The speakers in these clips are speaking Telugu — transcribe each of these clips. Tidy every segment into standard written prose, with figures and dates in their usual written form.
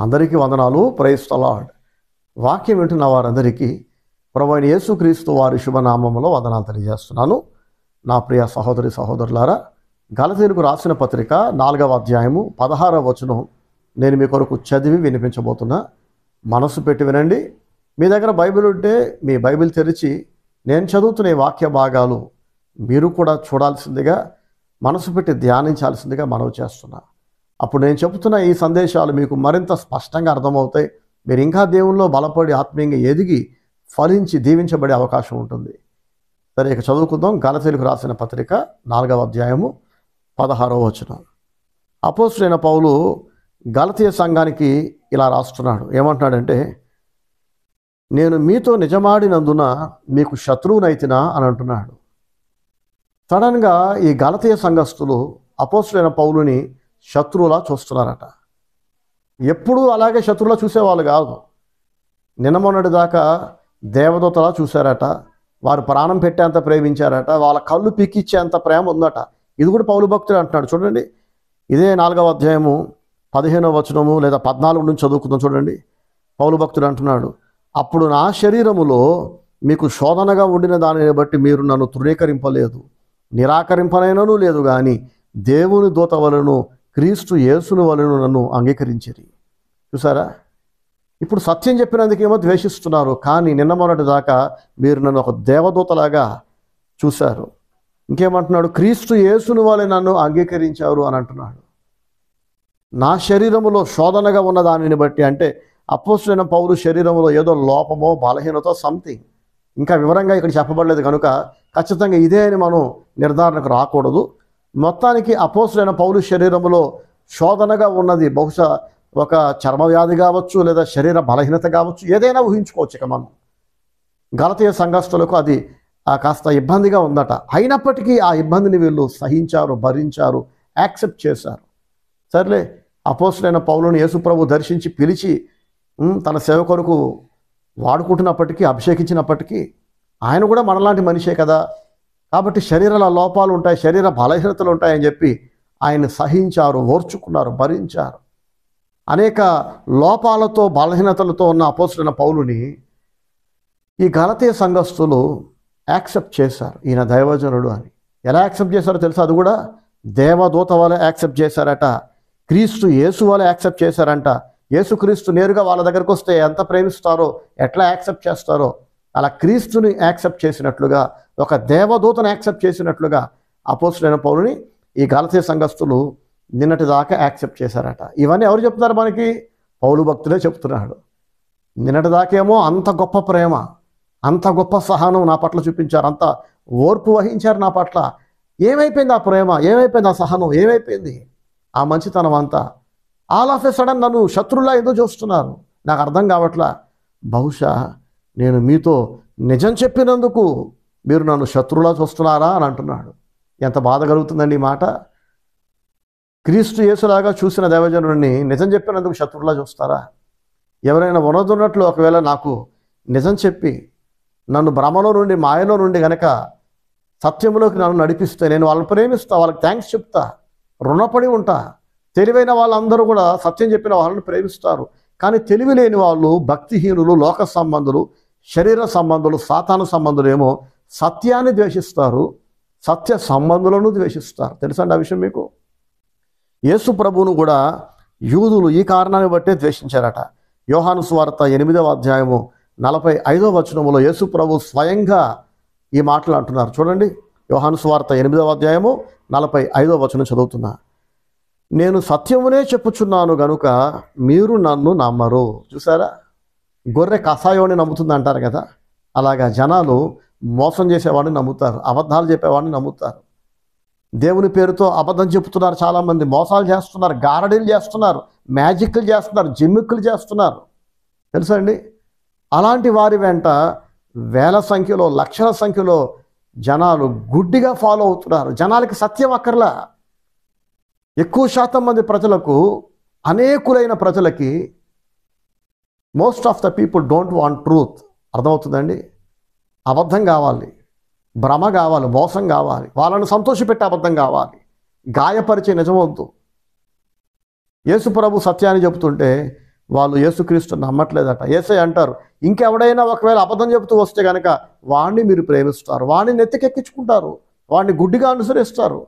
అందరికీ వందనాలు. Praise the Lord. వాక్యం వింటున్న వారందరికీ ప్రభువైన యేసుక్రీస్తు వారి శుభనామములో వందనాలు తెలియజేస్తున్నాను. నా ప్రియ సహోదరి సహోదరులారా, గలతీయులకు రాసిన పత్రిక 4వ అధ్యాయము 16వ వచనం నేను మీ కొరకు చదివి వినిపించబోతున్నా. మనసు పెట్టి వినండి. మీ దగ్గర బైబిల్ ఉంటే మీ బైబిల్ తెరిచి నేను చదువుతున్న ఈ వాక్య భాగాలు మీరు కూడా చూడాల్సిందిగా, మనసు పెట్టి ధ్యానించాల్సిందిగా మనవి చేస్తున్నా. అప్పుడు నేను చెబుతున్న ఈ సందేశాలు మీకు మరింత స్పష్టంగా అర్థమవుతాయి. మీరు ఇంకా దేవుల్లో బలపడి ఆత్మీయంగా ఎదిగి ఫలించి దీవించబడే అవకాశం ఉంటుంది. సరే, ఇక చదువుకుందాం. గలతీయులకు రాసిన పత్రిక 4వ అధ్యాయము 16వ వచనం. అపోస్తలుడైన పౌలు గలతీయ సంఘానికి ఇలా రాస్తున్నాడు. ఏమంటున్నాడంటే, నేను మీతో నిజమాడినందున మీకు శత్రువునైతినా అని అంటున్నాడు. సడన్గా ఈ గలతీయ సంఘస్థులు అపోస్తలుడైన పౌలుని శత్రువులా చూస్తున్నారట. ఎప్పుడూ అలాగే శత్రువులా చూసేవాళ్ళు కాదు. నిన్న మొన్నటి దాకా దేవదూతలా చూశారట. వారు ప్రాణం పెట్టేంత ప్రేమించారట. వాళ్ళ కళ్ళు పీకిచ్చేంత ప్రేమ ఉందట. ఇది కూడా పౌలు భక్తుడు అంటున్నాడు. చూడండి, ఇదే 4వ అధ్యాయము 15వ వచనము లేదా 14 నుంచి చదువుకుందాం. చూడండి, పౌలు భక్తుడు అంటున్నాడు, అప్పుడు నా శరీరములో మీకు శోధనగా ఉండిన దానిని బట్టి మీరు నన్ను తృణీకరింపలేదు, నిరాకరింపనైనను లేదు, కానీ దేవుని దూత వలన క్రీస్తు యేసుని వలన నన్ను అంగీకరించిరి. చూసారా, ఇప్పుడు సత్యం చెప్పినందుకేమో ద్వేషిస్తున్నారు, కానీ నిన్న మొన్నటి దాకా మీరు నన్ను ఒక దేవదూతలాగా చూశారు. ఇంకేమంటున్నాడు, క్రీస్తు యేసుని వలె నన్ను అంగీకరించారు అని అంటున్నాడు. నా శరీరములో శోధనగా ఉన్న దానిని బట్టి, అంటే అపోస్తలుడైన పౌలు శరీరంలో ఏదో లోపమో బలహీనతో సంథింగ్, ఇంకా వివరంగా ఇక్కడ చెప్పబడలేదు కనుక ఖచ్చితంగా ఇదే అని మనం నిర్ధారణకు రాకూడదు. మొత్తానికి అపోస్తలుడైన పౌలు శరీరంలో శోధనగా ఉన్నది బహుశా ఒక చర్మవ్యాధి కావచ్చు, లేదా శరీర బలహీనత కావచ్చు, ఏదైనా ఊహించుకోవచ్చు. ఇక మనం గలతీయ సంఘస్థులకు అది కాస్త ఇబ్బందిగా ఉందట. అయినప్పటికీ ఆ ఇబ్బందిని వీళ్ళు సహించారు, భరించారు, యాక్సెప్ట్ చేశారు. సర్లే, అపోస్తలుడైన పౌలుని యేసుప్రభు దర్శించి పిలిచి తన సేవ కొరకు వాడుకుంటున్నప్పటికీ, అభిషేకించినప్పటికీ ఆయన కూడా మనలాంటి మనిషే కదా, కాబట్టి శరీరాల లోపాలు ఉంటాయి, శరీర బలహీనతలు ఉంటాయని చెప్పి ఆయన సహించారు, ఓర్చుకున్నారు, భరించారు. అనేక లోపాలతో బలహీనతలతో ఉన్న అపోస్తలుడైన పౌలుని ఈ గలతీయ సంఘస్థులు యాక్సెప్ట్ చేశారు. ఈయన దైవజనుడు అని. ఎలా యాక్సెప్ట్ చేశారో తెలుసా? అది కూడా దేవదూత వలె యాక్సెప్ట్ చేశారట. క్రీస్తు యేసు వలె యాక్సెప్ట్ చేశారంట. యేసుక్రీస్తు నేరుగా వాళ్ళ దగ్గరకు వస్తే ఎంత ప్రేమిస్తారో, ఎట్లా యాక్సెప్ట్ చేస్తారో, అలా క్రీస్తుని యాక్సెప్ట్ చేసినట్లుగా, ఒక దేవదూతను యాక్సెప్ట్ చేసినట్లుగా అపోస్తలుడైన పౌలుని ఈ గలతీయ సంఘస్థులు నిన్నటి దాకా యాక్సెప్ట్ చేశారట. ఇవన్నీ ఎవరు చెప్తున్నారు మనకి? పౌలు భక్తులే చెప్తున్నాడు. నిన్నటి దాకేమో అంత గొప్ప ప్రేమ, అంత గొప్ప సహనం నా పట్ల చూపించారు, అంత ఓర్పు వహించారు నా పట్ల. ఏమైపోయింది ఆ ప్రేమ? ఏమైపోయింది ఆ సహనం? ఏమైపోయింది ఆ మంచితనం అంతా? ఆల్ ఆఫ్ ఎ సడన్ నన్ను శత్రువులా ఏదో చూస్తున్నారు. నాకు అర్థం కావట్లా. బహుశా నేను మీతో నిజం చెప్పినందుకు మీరు నన్ను శత్రువులా చూస్తున్నారా అని అంటున్నాడు. ఎంత బాధ కలుగుతుందండి ఈ మాట. క్రీస్తు యేసులాగా చూసిన దైవజనుడిని నిజం చెప్పినందుకు శత్రువులా చూస్తారా? ఎవరైనా ఉన్నదన్నట్లు ఒకవేళ నాకు నిజం చెప్పి నన్ను భ్రమలో నుండి, మాయలో నుండి గనక సత్యంలోకి నన్ను నడిపిస్తే నేను వాళ్ళని ప్రేమిస్తా, వాళ్ళకి థ్యాంక్స్ చెప్తా, రుణపడి ఉంటా. తెలివైన వాళ్ళందరూ కూడా సత్యం చెప్పిన వాళ్ళని ప్రేమిస్తారు. కానీ తెలివి లేని వాళ్ళు, భక్తిహీనులు, లోక సంబంధులు, శరీర సంబంధులు, సాతాను సంబంధులు ఏమో సత్యాన్ని ద్వేషిస్తారు, సత్య సంబంధులను ద్వేషిస్తారు. తెలుసండి ఆ విషయం మీకు? యేసు ప్రభువును కూడా యూదులు ఈ కారణాన్ని బట్టే ద్వేషించారట. యోహాను సువార్త 8వ అధ్యాయము 45వ వచనములో యేసు ప్రభు స్వయంగా ఈ మాటలు అంటున్నారు. చూడండి, యోహాను సువార్త 8వ అధ్యాయము 45వ వచనం చదువుతున్నా. నేను సత్యమునే చెప్పుచున్నాను గనుక మీరు నన్ను నమ్మరు. చూసారా, గొర్రె కషాయోని నమ్ముతుంది అంటారు కదా, అలాగా జనాలు మోసం చేసేవాడిని నమ్ముతారు, అబద్ధాలు చెప్పేవాడిని నమ్ముతారు. దేవుని పేరుతో అబద్ధం చెప్తున్నారు, చాలామంది మోసాలు చేస్తున్నారు, గారడీలు చేస్తున్నారు, మ్యాజిక్లు చేస్తున్నారు, జిమ్మిక్కులు చేస్తున్నారు. తెలుసా అండి? అలాంటి వారి వెంట వేల సంఖ్యలో, లక్షల సంఖ్యలో జనాలు గుడ్డిగా ఫాలో అవుతున్నారు. జనాలకి సత్యం అక్కర్లా. ఎక్కువ శాతం మంది ప్రజలకు, అనేకులైన ప్రజలకి, most of the people don't want truth. అర్థమవుతుందండి? అబద్ధం కావాలి, భ్రమ కావాలి, మోసం కావాలి, వాళ్ళని సంతోషపెట్టే అబద్ధం కావాలి, గాయపరిచే నిజమవద్దు. యేసు ప్రభు సత్యాన్ని చెబుతుంటే వాళ్ళు యేసుక్రీస్తు నమ్మట్లేదట. యేసయ్య అంటారు, ఇంకెవడైనా ఒకవేళ అబద్ధం చెబుతూ వస్తే కనుక వాడిని మీరు ప్రేమిస్తారు, వాడిని నెత్తికెక్కించుకుంటారు, వాడిని గుడ్డిగా అనుసరిస్తారు,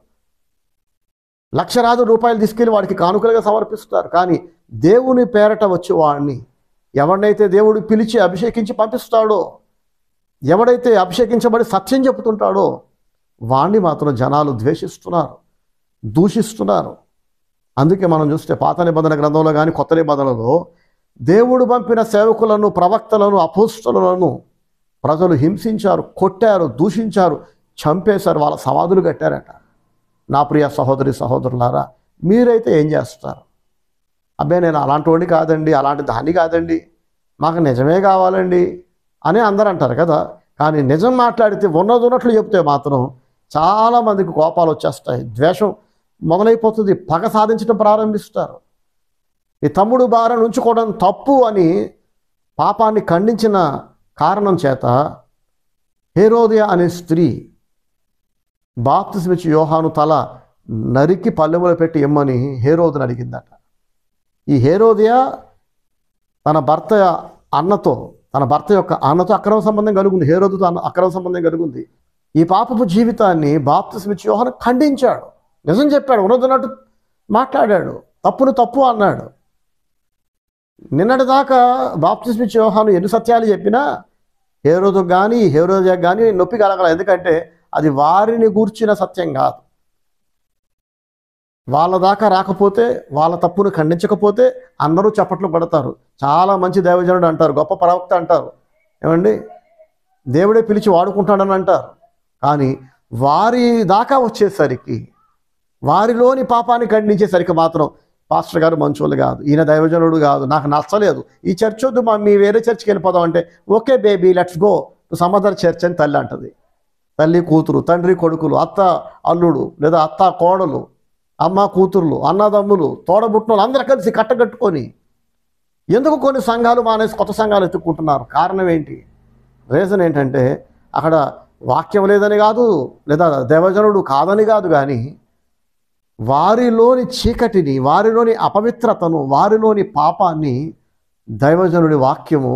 లక్షలాది రూపాయలు తీసుకెళ్ళి వాడికి కానుకలుగా సమర్పిస్తారు. కానీ దేవుని పేరట వచ్చి వాడిని, ఎవరినైతే దేవుడు పిలిచి అభిషేకించి పంపిస్తాడో, ఎవడైతే అభిషేకించబడి సత్యం చెబుతుంటాడో వాణ్ణి మాత్రం జనాలు ద్వేషిస్తున్నారు, దూషిస్తున్నారు. అందుకే మనం చూస్తే పాత నిబంధన గ్రంథంలో కానీ కొత్త నిబంధనలో దేవుడు పంపిన సేవకులను, ప్రవక్తలను, అపోస్తలులను ప్రజలు హింసించారు, కొట్టారు, దూషించారు, చంపేశారు, వాళ్ళ సమాధులు కట్టారట. నా ప్రియ సహోదరి సహోదరులారా, మీరైతే ఏం చేస్తారు? అబ్బే నేను అలాంటి వాడిని కాదండి, అలాంటి దాన్ని కాదండి, మాకు నిజమే కావాలండి అని అందరూ అంటారు కదా. కానీ నిజం మాట్లాడితే ఉన్నట్లు చెప్తే మాత్రం చాలామందికి కోపాలు వచ్చేస్తాయి, ద్వేషం మొదలైపోతుంది, పగ సాధించడం ప్రారంభిస్తారు. ఈ తమ్ముడు భార్యను ఉంచుకోవడం తప్పు అని పాపాన్ని ఖండించిన కారణం చేత హేరోదియ అనే స్త్రీ బాప్తిస్మిచ్చి యోహాను తల నరికి పల్లెములో పెట్టి ఇమ్మని హేరోదుని అడిగిందట. ఈ హేరోదియ తన భర్త యొక్క అన్నతో అక్రమ సంబంధం కలుగుంది. హేరోదుతో అక్రమ సంబంధం కలుగుంది. ఈ పాపపు జీవితాన్ని బాప్తిస్మిచ్చి యోహాను ఖండించాడు, నిజం చెప్పాడు, ఉన్నదన్నట్టు మాట్లాడాడు, తప్పును తప్పు అన్నాడు. నిన్నటిదాకా బాప్తిస్మిచ్చి యోహాను ఎన్ని సత్యాలు చెప్పినా హేరోదుకు కానీ హేరోదియాకు కానీ నొప్పి కలగల. ఎందుకంటే అది వారిని గూర్చిన సత్యం కాదు. వాళ్ళ దాకా రాకపోతే, వాళ్ళ తప్పును ఖండించకపోతే అందరూ చప్పట్లు పడతారు. చాలా మంచి దైవజనుడు అంటారు, గొప్ప ప్రవక్త అంటారు, ఏమండి దేవుడే పిలిచి వాడుకుంటాడని అంటారు. కానీ వారి దాకా వచ్చేసరికి, వారిలోని పాపాన్ని ఖండించేసరికి మాత్రం పాస్టర్ గారు మంచోళ్ళు కాదు, ఈయన దైవజనుడు కాదు, నాకు నచ్చలేదు, ఈ చర్చ్ వద్దు, మీ వేరే చర్చ్కి వెళ్ళిపోదాం అంటే, okay baby let's go to some other church అని తల్లి అంటది. తల్లి కూతురు, తండ్రి కొడుకులు, అత్త అల్లుడు, లేదా అత్త కోడలు, అమ్మ కూతుర్లు, అన్నదమ్ములు, తోడబుట్టినోళ్ళు అందరూ కలిసి కట్టగట్టుకొని ఎందుకు కొన్ని సంఘాలు మానేసి కొత్త సంఘాలు ఎత్తుక్కుంటున్నారు? కారణం ఏంటి? రీజన్ ఏంటంటే అక్కడ వాక్యం లేదని కాదు, లేదా దైవజనుడు కాదని కాదు, కానీ వారిలోని చీకటిని, వారిలోని అపవిత్రతను, వారిలోని పాపాన్ని దైవజనుడి వాక్యము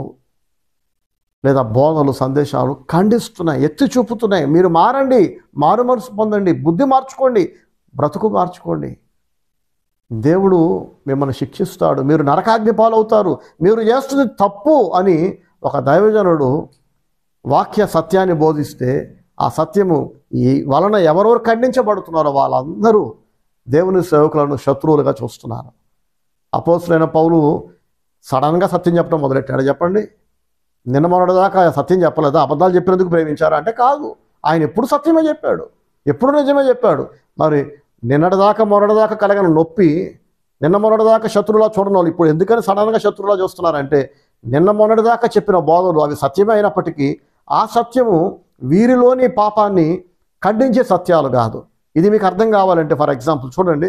లేదా బోధలు, సందేశాలు ఖండిస్తున్నాయి, ఎత్తి చూపుతున్నాయి. మీరు మారండి, మారు మనసు పొందండి, బుద్ధి మార్చుకోండి, బ్రతుకు మార్చుకోండి, దేవుడు మిమ్మల్ని శిక్షిస్తాడు, మీరు నరకాగ్ని పాలవుతారు, మీరు చేస్తుంది తప్పు అని ఒక దైవజనుడు వాక్య సత్యాన్ని బోధిస్తే ఆ సత్యము ఈ వలన ఎవరెవరు ఖండించబడుతున్నారో వాళ్ళందరూ దేవుని సేవకులను శత్రువులుగా చూస్తున్నారు. అపోస్తలుడైన పౌలు సడన్గా సత్యం చెప్పడం మొదలెట్టాడు. చెప్పండి, నిన్న మొన్నటిదాకా సత్యం చెప్పలేదా? అబద్ధాలు చెప్పినందుకు ప్రేమించారా అంటే కాదు, ఆయన ఎప్పుడు సత్యమే చెప్పాడు, ఎప్పుడు నిజమే చెప్పాడు. మరి మొన్నటిదాకా కలగని నొప్పి, నిన్న మొన్నటిదాకా శత్రువులా చూడని వాళ్ళు ఇప్పుడు ఎందుకని సడన్గా శత్రువులా చూస్తున్నారంటే, నిన్న మొన్నటిదాకా చెప్పిన బోధలు అవి సత్యమే అయినప్పటికీ ఆ సత్యము వీరిలోని పాపాన్ని ఖండించే సత్యాలు కాదు. ఇది మీకు అర్థం కావాలంటే ఫర్ ఎగ్జాంపుల్ చూడండి,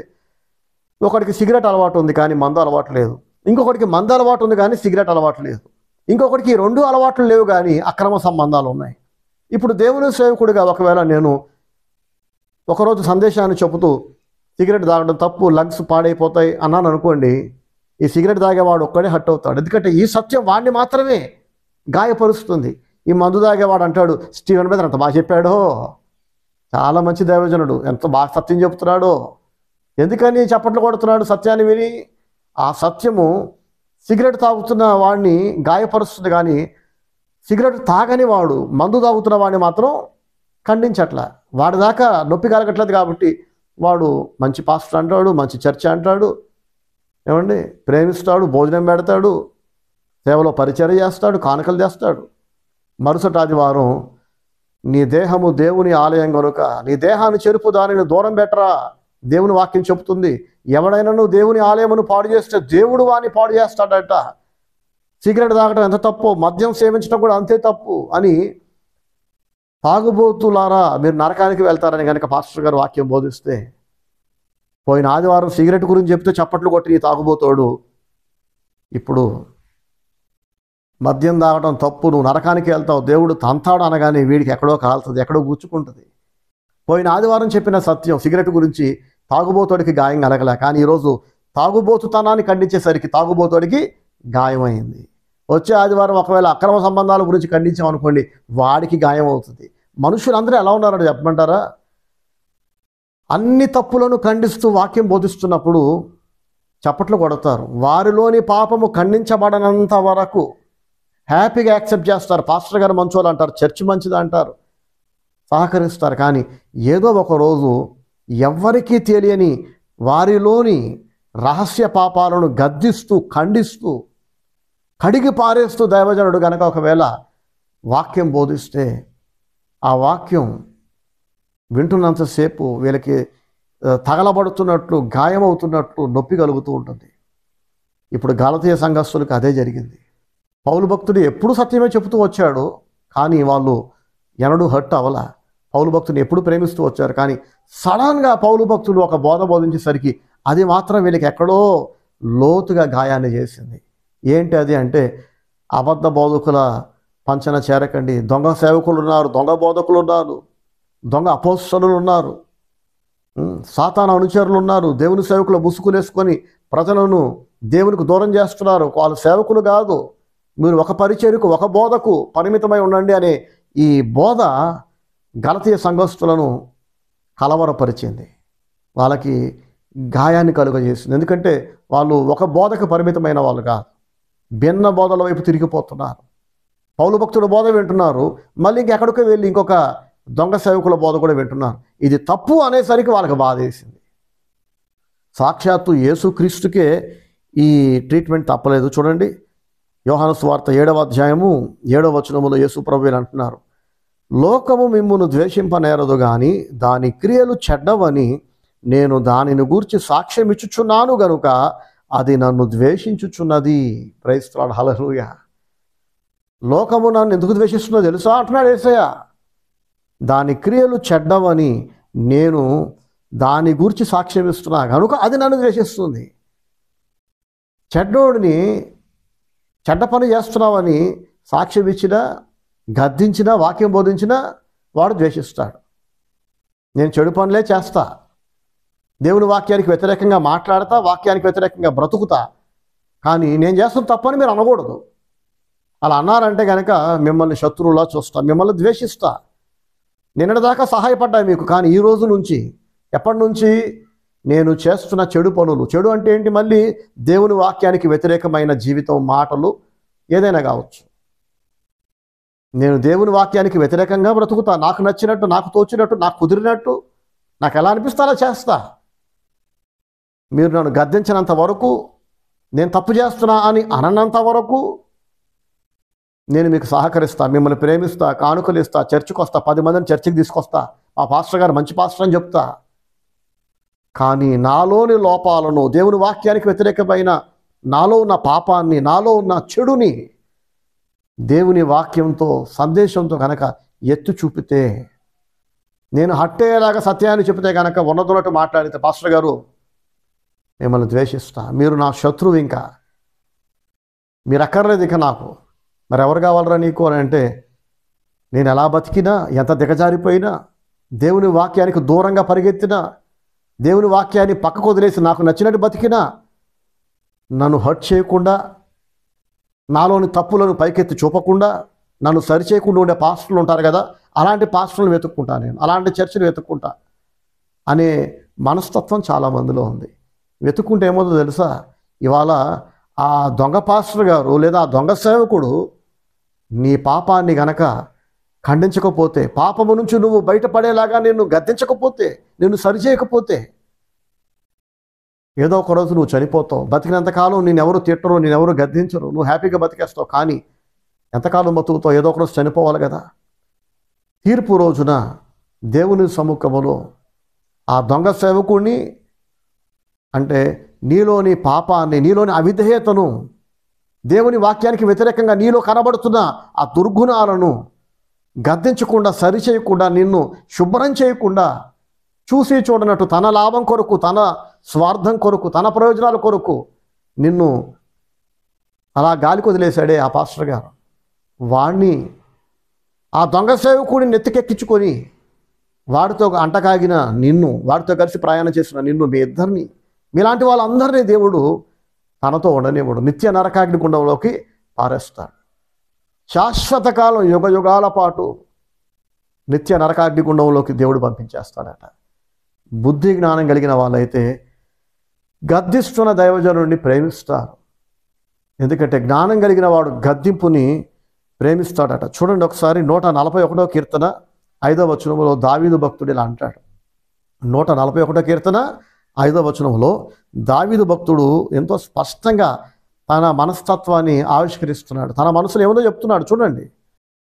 ఒకడికి సిగరెట్ అలవాటు ఉంది కానీ మందు అలవాటు లేదు, ఇంకొకటికి మందు అలవాటు ఉంది కానీ సిగరెట్ అలవాటు లేదు, ఇంకొకటికి రెండు అలవాట్లు లేవు కానీ అక్రమ సంబంధాలు ఉన్నాయి. ఇప్పుడు దేవుని సేవకుడిగా ఒకవేళ నేను ఒకరోజు సందేశాన్ని చెబుతూ సిగరెట్ తాగడం తప్పు, లంగ్స్ పాడైపోతాయి అన్నాను అనుకోండి, ఈ సిగరెట్ తాగేవాడు ఒక్కడే హట్ అవుతాడు. ఎందుకంటే ఈ సత్యం వాడిని మాత్రమే గాయపరుస్తుంది. ఈ మందు తాగేవాడు అంటాడు, స్టీవెన్ మీద ఎంత బాగా చెప్పాడో, చాలా మంచి దైవజనుడు, ఎంత బాగా సత్యం చెబుతున్నాడో, ఎందుకని చప్పట్లు కొడుతున్నాడు సత్యాన్ని విని? ఆ సత్యము సిగరెట్ తాగుతున్న వాడిని గాయపరుస్తుంది, కానీ సిగరెట్ తాగని వాడు, మందు తాగుతున్న వాడిని మాత్రం ఖండించట్లా. వాడి దాకా నొప్పి కలగట్లేదు కాబట్టి వాడు మంచి పాస్టర్ అంటాడు, మంచి చర్చ్ అంటాడు, ఏమండి ప్రేమిస్తాడు, భోజనం పెడతాడు, సేవలో పరిచర్య చేస్తాడు, కానుకలు చేస్తాడు. మరుసటి ఆదివారం నీ దేహము దేవుని ఆలయం కనుక నీ దేహాన్ని చెరుపు, దానిని దూరం పెట్టరా, దేవుని వాక్యం చెబుతుంది. ఎవడైనా దేవుని ఆలయమును పాడు చేస్తే దేవుడు వాడిని పాడు చేస్తాడట. సిగరెట్ తాగడం ఎంత తప్పు, మద్యం సేవించడం కూడా అంతే తప్పు అని, తాగుబోతులారా మీరు నరకానికి వెళ్తారని కనుక పాస్టర్ గారు వాక్యం బోధిస్తే, పోయిన ఆదివారం సిగరెట్ గురించి చెప్తే చప్పట్లు కొట్టి తాగుబోతాడు, ఇప్పుడు మద్యం తాగడం తప్పు, నువ్వు నరకానికి వెళ్తావు, దేవుడు తంతాడు అనగానే వీడికి ఎక్కడో కాలుతుంది, ఎక్కడో గుచ్చుకుంటుంది. పోయిన ఆదివారం చెప్పిన సత్యం సిగరెట్ గురించి తాగుబోతుడికి గాయం కలగలే, కానీ ఈరోజు తాగుబోతుతనాన్ని ఖండించేసరికి తాగుబోతుడికి గాయమైంది. వచ్చే ఆదివారం ఒకవేళ అక్రమ సంబంధాల గురించి ఖండించామనుకోండి, వాడికి గాయం అవుతుంది. మనుషులందరూ ఎలా ఉన్నారో చెప్పమంటారా? అన్ని తప్పులను ఖండిస్తూ వాక్యం బోధిస్తున్నప్పుడు చప్పట్లు కొడతారు. వారిలోని పాపము ఖండించబడనంత వరకు హ్యాపీగా యాక్సెప్ట్ చేస్తారు. పాస్టర్ గారు మంచోళ్ళు అంటారు, చర్చ్ మంచిది అంటారు, సహకరిస్తారు. కానీ ఏదో ఒకరోజు ఎవ్వరికీ తెలియని వారిలోని రహస్య పాపాలను గద్దిస్తూ ఖండిస్తూ కడిగి పారేస్తూ దైవజనుడు కనుక ఒకవేళ వాక్యం బోధిస్తే ఆ వాక్యం వింటున్నంతసేపు వీళ్ళకి తగలబడుతున్నట్లు, గాయమవుతున్నట్లు, నొప్పి కలుగుతూ ఉంటుంది. ఇప్పుడు గలతీయ సంఘస్థులకు అదే జరిగింది. పౌలు భక్తుడు ఎప్పుడు సత్యమే చెబుతూ వచ్చాడు, కానీ వాళ్ళు ఎన్నడూ హర్ట్ అవ్వల. పౌలు భక్తుని ఎప్పుడు ప్రేమిస్తూ వచ్చారు, కానీ సడన్గా పౌలు భక్తులు ఒక బోధ బోధించేసరికి అది మాత్రం వీళ్ళకి ఎక్కడో లోతుగా గాయాన్ని చేసింది. ఏంటి అది అంటే, అబద్ధ బోధకుల పంచన చేరకండి, దొంగ సేవకులు ఉన్నారు, దొంగ బోధకులు ఉన్నారు, దొంగ అపోస్తలులు ఉన్నారు, సాతాను అనుచరులు ఉన్నారు, దేవుని సేవకుల ముసుగులేసుకొని ప్రజలను దేవునికి దూరం చేస్తున్నారు. వాళ్ళు సేవకులు కాదు, మీరు ఒక పరిచర్యకు, ఒక బోధకు పరిమితమై ఉండండి అనే ఈ బోధ గలతీయ సంఘస్థులను కలవరపరిచింది, వాళ్ళకి గాయాన్ని కలుగజేసింది. ఎందుకంటే వాళ్ళు ఒక బోధకు పరిమితమైన వాళ్ళు కాదు, భిన్న బోధల వైపు తిరిగిపోతున్నారు. పౌలు భక్తుడు బోధ వింటున్నారు, మళ్ళీ ఇంకెక్కడికో వెళ్ళి ఇంకొక దొంగ సేవకుల బోధ కూడా వింటున్నారు. ఇది తప్పు అనేసరికి వాళ్ళకి బాధేసింది. సాక్షాత్తు యేసుక్రీస్తుకే ఈ ట్రీట్మెంట్ తప్పలేదు. చూడండి, యోహాను సువార్త 7వ అధ్యాయము 7వ వచనములో యేసు ప్రభువు అంటున్నారు, లోకము మిమ్మును ద్వేషింపనేరదు గాని దాని క్రియలు చెడ్డవని నేను దానిని గూర్చి సాక్ష్యం ఇచ్చుచున్నాను గనుక అది నన్ను ద్వేషించుచున్నది. ప్రైజ్ ది లార్డ్, హల్లెలూయా. లోకము నన్ను ఎందుకు ద్వేషిస్తుందో తెలుసా అంటున్నాడు యేసయ్య. దాని క్రియలు చెడ్డవని నేను దాని గురించి సాక్ష్యం ఇస్తున్నా కనుక అది నన్ను ద్వేషిస్తుంది. చెడ్డోడిని చెడ్డ పని చేస్తున్నావని సాక్ష్యం ఇచ్చినా, గద్దించినా, వాక్యం బోధించినా వాడు ద్వేషిస్తాడు. నేను చెడు పనులే చేస్తా, దేవుని వాక్యానికి వ్యతిరేకంగా మాట్లాడతా, వాక్యానికి వ్యతిరేకంగా బ్రతుకుతా, కానీ నేను చేస్తున్న తప్పని మీరు అనకూడదు. అలా అన్నారంటే కనుక మిమ్మల్ని శత్రువులా చూస్తా, మిమ్మల్ని ద్వేషిస్తా. నిన్నటిదాకా సహాయపడ్డా మీకు, కానీ ఈ రోజు నుంచి, ఎప్పటి నుంచి, నేను చేస్తున్న చెడు పనులు, చెడు అంటే ఏంటి, మళ్ళీ దేవుని వాక్యానికి వ్యతిరేకమైన జీవితం, మాటలు ఏదైనా కావచ్చు. నేను దేవుని వాక్యానికి వ్యతిరేకంగా బ్రతుకుతా, నాకు నచ్చినట్టు, నాకు తోచినట్టు, నాకు కుదిరినట్టు, నాకు ఎలా అనిపిస్తే అలా చేస్తా. మీరు నన్ను గద్దించినంత వరకు, నేను తప్పు చేస్తున్నా అని అననంత వరకు నేను మీకు సహకరిస్తా, మిమ్మల్ని ప్రేమిస్తా, కానుకలు ఇస్తా, చర్చికి వస్తా, 10 మందిని చర్చికి తీసుకొస్తా, మా పాస్టర్ గారు మంచి పాస్టర్ అని చెప్తా. కానీ నాలోని లోపాలను, దేవుని వాక్యానికి వ్యతిరేకమైన నాలో ఉన్న పాపాన్ని, నాలో ఉన్న చెడుని దేవుని వాక్యంతో, సందేశంతో కనుక ఎత్తు చూపితే, నేను హట్టేలాగా సత్యాన్ని చెప్తే కనుక ఉన్నదొన్నట్టు మాట్లాడితే, పాస్టర్ గారు మిమ్మల్ని ద్వేషిస్తా, మీరు నా శత్రువు, ఇంకా మీరు అక్కర్లేదు ఇక నాకు, మరి ఎవరు కావాలరా నీకు అని అంటే, నేను ఎలా బతికినా, ఎంత దిగజారిపోయినా, దేవుని వాక్యానికి దూరంగా పరిగెత్తినా, దేవుని వాక్యాన్ని పక్కకు వదిలేసి నాకు నచ్చినట్టు బతికినా, నన్ను హర్ట్ చేయకుండా, నాలోని తప్పులను పైకెత్తి చూపకుండా, నన్ను సరిచేయకుండా ఉండే పాస్టర్లు ఉంటారు కదా, అలాంటి పాస్టర్లను వెతుక్కుంటా, నేను అలాంటి చర్చలు వెతుక్కుంటా అనే మనస్తత్వం చాలామందిలో ఉంది. వెతుక్కుంటే ఏమవుతుందో తెలుసా, ఇవాళ ఆ దొంగ పాస్టర్ గారు లేదా ఆ దొంగ సేవకుడు నీ పాపాన్ని గనక ఖండించకపోతే, పాపము నుంచి నువ్వు బయటపడేలాగా నిన్ను గద్దించకపోతే, నిన్ను సరిచేయకపోతే, ఏదో ఒక రోజు నువ్వు చనిపోతావు. బతికినంతకాలం నేనెవరు తిట్టరు, నేనెవరు గద్దించరు, నువ్వు హ్యాపీగా బతికేస్తావు. కానీ ఎంతకాలం బతుకుతావు, ఏదో ఒక రోజు చనిపోవాలి కదా. తీర్పు రోజున దేవుని సముఖములో ఆ దొంగ సేవకుడిని, అంటే నీలోని పాపాన్ని, నీలోని అవిధేయతను, దేవుని వాక్యానికి వ్యతిరేకంగా నీలో కనబడుతున్న ఆ దుర్గుణాలను గద్దించకుండా, సరిచేయకుండా, నిన్ను శుభ్రం చేయకుండా, చూసి చూడనట్టు తన లాభం కొరకు, తన స్వార్థం కొరకు, తన ప్రయోజనాల కొరకు నిన్ను అలా గాలికి వదిలేశాడే ఆ పాస్టర్ గారు. వాణ్ణి, ఆ దొంగ సేవకుడిని నెత్తికెక్కించుకొని వాడితో అంటకాగిన నిన్ను, వాడితో కలిసి ప్రయాణం చేసిన నిన్ను, మీ ఇద్దరిని, మీలాంటి వాళ్ళందరినీ దేవుడు తనతో ఉండనివ్వడు, నిత్య నరకాగ్ని గుండంలోకి పారేస్తాడు. శాశ్వత కాలం, యుగ యుగాల పాటు నిత్య నరకాగ్ని గుండంలోకి దేవుడు పంపించేస్తాడట. బుద్ధి జ్ఞానం కలిగిన వాళ్ళైతే గద్దిస్తున్న దైవజనుడిని ప్రేమిస్తారు. ఎందుకంటే జ్ఞానం కలిగిన వాడు గద్దింపుని ప్రేమిస్తాడట. చూడండి ఒకసారి 141 కీర్తన 5వ వచనంలో దావీదు భక్తుడు ఇలా అంటాడు. 141 కీర్తన 5వ వచనంలో దావీదు భక్తుడు ఎంతో స్పష్టంగా తన మనస్తత్వాన్ని ఆవిష్కరిస్తున్నాడు. తన మనసులో ఏముందో చెప్తున్నాడు. చూడండి,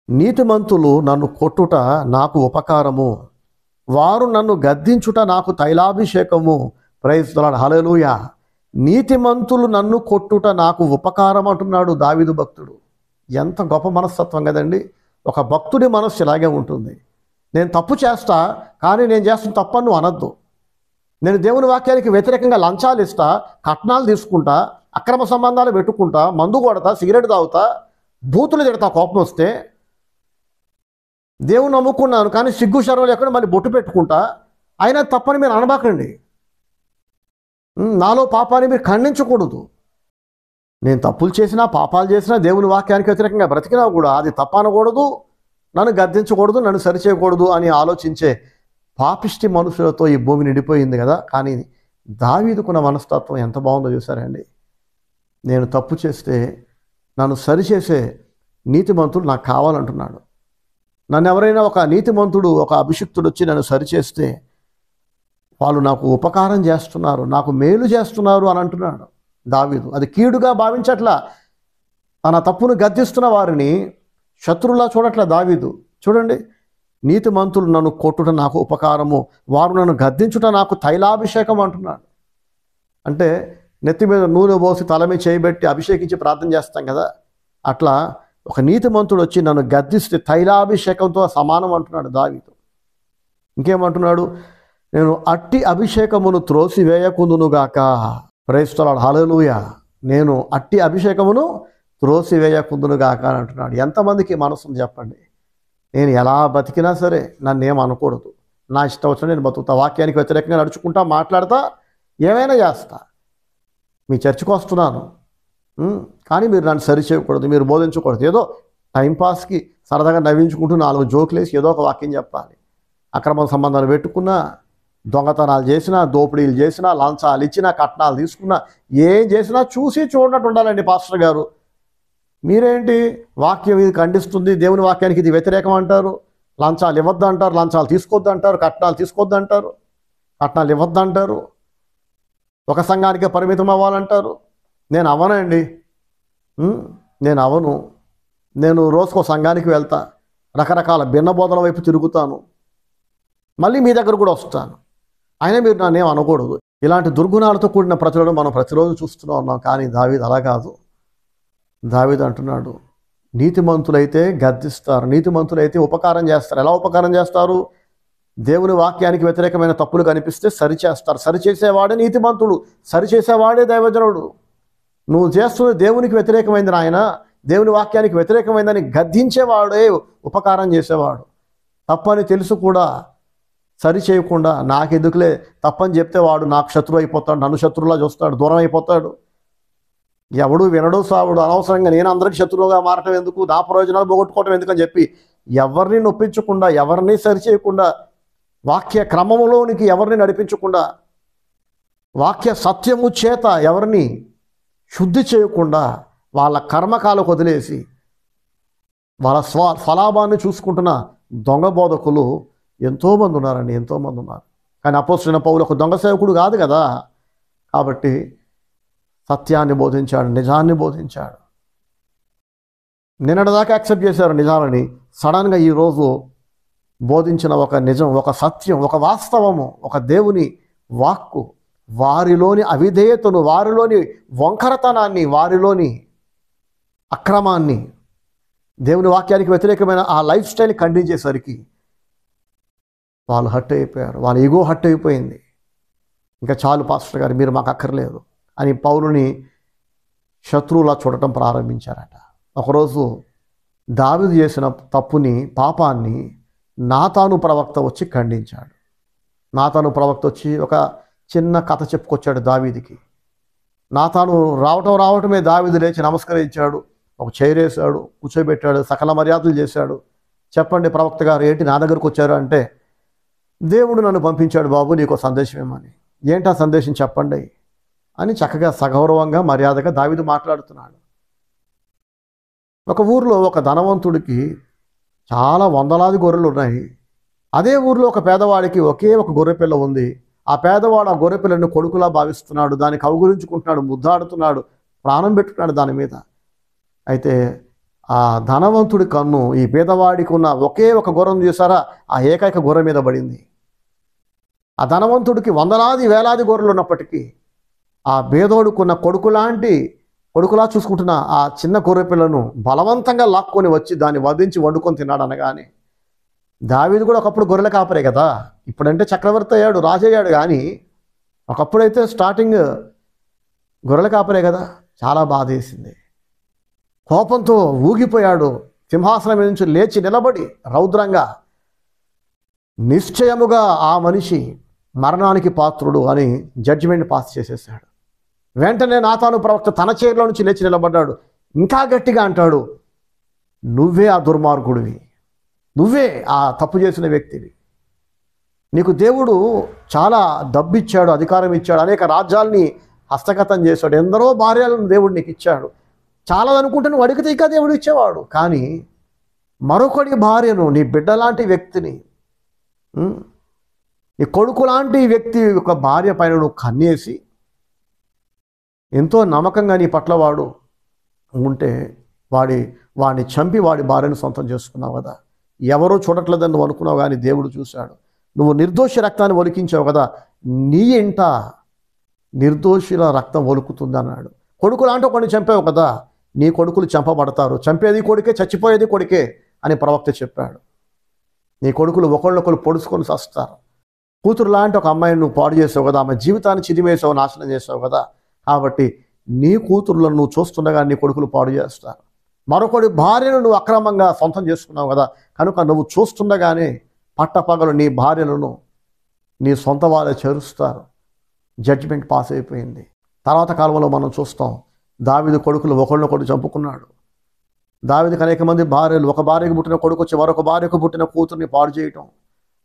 నీతిమంతులు నన్ను కొట్టుట నాకు ఉపకారము, వారు నన్ను గద్దించుట నాకు తైలాభిషేకము. ప్రైజ్ ది లార్డ్, హల్లెలూయా. నీతిమంతులు నన్ను కొట్టుట నాకు ఉపకారం అంటున్నాడు దావీదు భక్తుడు. ఎంత గొప్ప మనస్తత్వం కదండి. ఒక భక్తుడి మనస్సు ఇలాగే ఉంటుంది. నేను తప్పు చేస్తా, కానీ నేను చేస్తున్న తప్పని నువ్వు అనద్దు. నేను దేవుని వాక్యానికి వ్యతిరేకంగా లంచాలు ఇస్తా, కట్నాలు తీసుకుంటా, అక్రమ సంబంధాలు పెట్టుకుంటా, మందు కొడతా, సిగరెట్ తాగుతా, బూతులు తిడతా కోపం వస్తే. దేవుని నమ్ముకున్నాను కానీ సిగ్గు శరం లేకుండా మళ్ళీ బొట్టు పెట్టుకుంటా, అయినా తప్పని మీరు అనబాకండి. నాలో పాపాన్ని మీరు ఖండించకూడదు. నేను తప్పులు చేసినా, పాపాలు చేసినా, దేవుని వాక్యానికి వ్యతిరేకంగా బ్రతికినా కూడా అది తప్పు అనకూడదు, నన్ను గద్దించకూడదు, నన్ను సరిచేయకూడదు అని ఆలోచించే పాపిష్టి మనుషులతో ఈ భూమి నిండిపోయింది కదా. కానీ దావీదుకున్న మనస్తత్వం ఎంత బాగుందో చూసారండి. నేను తప్పు చేస్తే నన్ను సరిచేసే నీతిమంతుడు నాకు కావాలంటున్నాడు. నన్ను ఎవరైనా ఒక నీతిమంతుడు, ఒక అభిషిక్తుడు వచ్చి నన్ను సరిచేస్తే వాళ్ళు నాకు ఉపకారం చేస్తున్నారు, నాకు మేలు చేస్తున్నారు అని అంటున్నాడు దావీదు. అది కీడుగా భావించట్లా. తన తప్పును గద్దిస్తున్న వారిని శత్రువులా చూడట్లా దావీదు. చూడండి, నీతిమంతులు నన్ను కొట్టుట నాకు ఉపకారము, వారు నన్ను గద్దించుట నాకు తైలాభిషేకం అంటున్నాడు. అంటే నెత్తి మీద నూనె పోసి తల మీద చేయబెట్టి అభిషేకించి ప్రార్థన చేస్తాం కదా, అట్లా ఒక నీతిమంతుడు వచ్చి నన్ను గద్దిస్తే తైలాభిషేకంతో సమానం అంటున్నాడు దావీదు. ఇంకేమంటున్నాడు? నేను అట్టి అభిషేకమును త్రోసివేయకుందునుగాక. ప్రైజ్ ది లార్డ్, హల్లెలూయా. నేను అట్టి అభిషేకమును త్రోసివేయకుందునుగాక అని అంటున్నాడు. ఎంతమందికి మనసును చెప్పండి. నేను ఎలా బతికినా సరే నన్ను ఏమనకూడదు, నా ఇష్టం వచ్చిన నేను బతుకుతా, వాక్యానికి వ్యతిరేకంగా నడుచుకుంటా, మాట్లాడతా, ఏమైనా చేస్తా. మీ చర్చికి వస్తున్నాను కానీ మీరు నన్ను సరి చేయకూడదు, మీరు బోధించకూడదు. ఏదో టైంపాస్కి సరదాగా నవ్వించుకుంటూ 4 జోకులేసి ఏదో ఒక వాక్యం చెప్పాలి. అక్రమ సంబంధాలు పెట్టుకున్నా, దొంగతనాలు చేసినా, దోపిడీలు చేసినా, లంచాలు ఇచ్చినా, కట్నాలు తీసుకున్నా, ఏం చేసినా చూసి చూడనట్టు ఉండాలండి పాస్టర్ గారు. మీరేంటి వాక్యం ఇది ఖండిస్తుంది, దేవుని వాక్యానికి ఇది వ్యతిరేకం అంటారు, లంచాలు ఇవ్వద్దు అంటారు, లంచాలు తీసుకోవద్దు అంటారు, కట్నాలు తీసుకోవద్దు అంటారు, కట్నాలు ఇవ్వద్దు అంటారు, ఒక సంఘానికే పరిమితం అవ్వాలంటారు. నేను అవనండి, నేను అవను. నేను రోజుకో సంఘానికి వెళ్తా, రకరకాల భిన్న బోధల వైపు తిరుగుతాను, మళ్ళీ మీ దగ్గర కూడా వస్తాను, అయినా మీరు నన్ను ఏం అనకూడదు. ఇలాంటి దుర్గుణాలతో కూడిన ప్రజలను మనం ప్రతిరోజు చూస్తూనే ఉన్నాం. కానీ దావీదు అలా కాదు. దావీదు అంటున్నాడు, నీతిమంతులైతే గద్దిస్తారు, నీతిమంతులైతే ఉపకారం చేస్తారు. ఎలా ఉపకారం చేస్తారు? దేవుని వాక్యానికి వ్యతిరేకమైన తప్పులు కనిపిస్తే సరిచేస్తారు. సరిచేసేవాడే నీతిమంతుడు, సరిచేసేవాడే దైవజనుడు. నువ్వు చేస్తున్నది దేవునికి వ్యతిరేకమైంది నాయన, దేవుని వాక్యానికి వ్యతిరేకమైందని గద్దించేవాడే ఉపకారం చేసేవాడు. తప్పని తెలుసు కూడా సరి చేయకుండా నాకెందుకులే తప్పని చెప్తే వాడు నాకు శత్రువు అయిపోతాడు, నన్ను శత్రువులా చూస్తాడు, దూరం అయిపోతాడు. ఎవడు వినడు సావుడు, అనవసరంగా నేను అందరికి శత్రువుగా మారటం ఎందుకు, నా ప్రయోజనాలు పోగొట్టుకోవటం ఎందుకని చెప్పి ఎవరిని నొప్పించకుండా, ఎవరిని సరిచేయకుండా, వాక్య క్రమంలోనికి ఎవరిని నడిపించకుండా, వాక్య సత్యము చేత ఎవరిని శుద్ధి చేయకుండా వాళ్ళ కర్మకాలకు వదిలేసి వాళ్ళ ఫలాభాన్ని చూసుకుంటున్న దొంగ బోధకులు ఎంతోమంది ఉన్నారండి, ఎంతోమంది ఉన్నారు. కానీ అపోస్తలుడైన పౌలు ఒక దొంగ సేవకుడు కాదు కదా. కాబట్టి సత్యాన్ని బోధించాడు, నిజాన్ని బోధించాడు. నిన్నటిదాకా యాక్సెప్ట్ చేశారు నిజాలని, సడన్గా ఈరోజు బోధించిన ఒక నిజం, ఒక సత్యం, ఒక వాస్తవము, ఒక దేవుని వాక్కు వారిలోని అవిధేయతను, వారిలోని వంకరతనాన్ని, వారిలోని అక్రమాన్ని, దేవుని వాక్యానికి వ్యతిరేకమైన ఆ లైఫ్ స్టైల్ని ఖండించేసరికి వాళ్ళు హట్ అయిపోయారు. వాళ్ళ ఈగో హట్ అయిపోయింది. ఇంకా చాలు పాస్టర్ గారు, మీరు మాకు అక్కర్లేదు అని పౌలుని శత్రువులా చూడటం ప్రారంభించారట. ఒకరోజు దావీదు చేసిన తప్పుని, పాపాన్ని నాతాను ప్రవక్త వచ్చి ఖండించాడు. నాతాను ప్రవక్త వచ్చి ఒక చిన్న కథ చెప్పుకొచ్చాడు దావీదుకి. నాతాను రావటమే దావీదు లేచి నమస్కరించాడు, ఒక చైర్ వేశాడు, కూర్చోబెట్టాడు, సకల మర్యాదలు చేశాడు. చెప్పండి ప్రవక్త గారు, ఏంటి నా దగ్గరకు వచ్చారు అంటే, దేవుడు నన్ను పంపించాడు బాబు, నీకు సందేశం ఏమని. ఏంటా సందేశం చెప్పండి అని చక్కగా సగౌరవంగా మర్యాదగా దావీదు మాట్లాడుతున్నాడు. ఒక ఊరిలో ఒక ధనవంతుడికి చాలా వందలాది గొర్రెలు ఉన్నాయి. అదే ఊరిలో ఒక పేదవాడికి ఒకే ఒక గొర్రెపిల్ల ఉంది. ఆ పేదవాడు ఆ గొర్రెపిల్లను కొడుకులా భావిస్తున్నాడు, దాన్ని కౌగులించుకుంటున్నాడు, ముద్దాడుతున్నాడు, ప్రాణం పెట్టుకున్నాడు దాని మీద. అయితే ఆ ధనవంతుడి కన్ను ఈ పేదవాడికి ఉన్న ఒకే ఒక గొర్రెను చూసారా, ఆ ఏకైక గొర్రె మీద పడింది. ఆ ధనవంతుడికి వందలాది వేలాది గొర్రెలు ఉన్నప్పటికీ ఆ పేదోడుకున్న కొడుకులా చూసుకుంటున్న ఆ చిన్న గొర్రె పిల్లను బలవంతంగా లాక్కొని వచ్చి దాన్ని వధించి వండుకొని తిన్నాడు. అనగానే దావీదు కూడా ఒకప్పుడు గొర్రెల కాపరే కదా, ఇప్పుడంటే చక్రవర్తి అయ్యాడు, రాజు అయ్యాడు, కానీ ఒకప్పుడైతే స్టార్టింగ్ గొర్రెల కాపరే కదా. చాలా బాధ వేసింది. కోపంతో ఊగిపోయాడు. సింహాసనం నుంచి లేచి నిలబడి రౌద్రంగా, నిశ్చయముగా ఆ మనిషి మరణానికి పాత్రుడు అని జడ్జిమెంట్ పాస్ చేసేసాడు. వెంటనే నాతాను ప్రవక్త తన చైర్లో నుంచి లేచి నిలబడ్డాడు. ఇంకా గట్టిగా అంటాడు, నువ్వే ఆ దుర్మార్గుడివి, నువ్వే ఆ తప్పు చేసిన వ్యక్తివి. నీకు దేవుడు చాలా డబ్బు ఇచ్చాడు, అధికారం ఇచ్చాడు, అనేక రాజ్యాల్ని హస్తగతం చేశాడు, ఎందరో భార్యలను దేవుడు నీకు ఇచ్చాడు. చాలా అనుకుంటే నువ్వు అడిగితే ఇంకా దేవుడు ఇచ్చేవాడు. కానీ మరొకడి భార్యను, నీ బిడ్డ లాంటి వ్యక్తిని, నీ కొడుకు లాంటి వ్యక్తి యొక్క భార్య పైన నువ్వు కన్నేసి ఎంతో నమ్మకంగా నీ పట్ల వాడు ఉంటే వాడిని చంపి వాడి భార్యను సొంతం చేసుకున్నావు కదా. ఎవరో చూడట్లేదని నువ్వు అనుకున్నావు, కానీ దేవుడు చూశాడు. నువ్వు నిర్దోషి రక్తాన్ని ఒలికించావు కదా, నీ ఇంట నిర్దోషుల రక్తం ఒలుకుతుంది అన్నాడు. కొడుకు లాంటి ఒకడిని చంపావు కదా, నీ కొడుకులు చంపబడతారు, చంపేది కొడుకే, చచ్చిపోయేది కొడుకే అని ప్రవక్త చెప్పాడు. నీ కొడుకులు ఒకళ్ళొకరు పొడుచుకొని చస్తారు. కూతురు లాంటి ఒక అమ్మాయిని నువ్వు పాడు చేసావు కదా, ఆమె జీవితాన్ని చిదిమేసావు, నాశనం చేసావు కదా. కాబట్టి నీ కూతుర్లను నువ్వు చూస్తుండగా నీ కొడుకులు పాడు చేస్తారు. మరొకటి భార్యను నువ్వు అక్రమంగా సొంతం చేసుకున్నావు కదా, కనుక నువ్వు చూస్తుండగానే పట్టపగలు నీ భార్యలను నీ సొంత వాళ్ళే చేరుస్తారు. జడ్జిమెంట్ పాస్ అయిపోయింది. తర్వాత కాలంలో మనం చూస్తాం, దావీదు కొడుకులు ఒకళ్ళొకడు చంపుకున్నాడు. దావీదుకి అనేక మంది భార్యలు, ఒక భార్యకు పుట్టిన కొడుకు వచ్చి మరొక భార్యకు పుట్టిన కూతుర్ని పాడు చేయటం,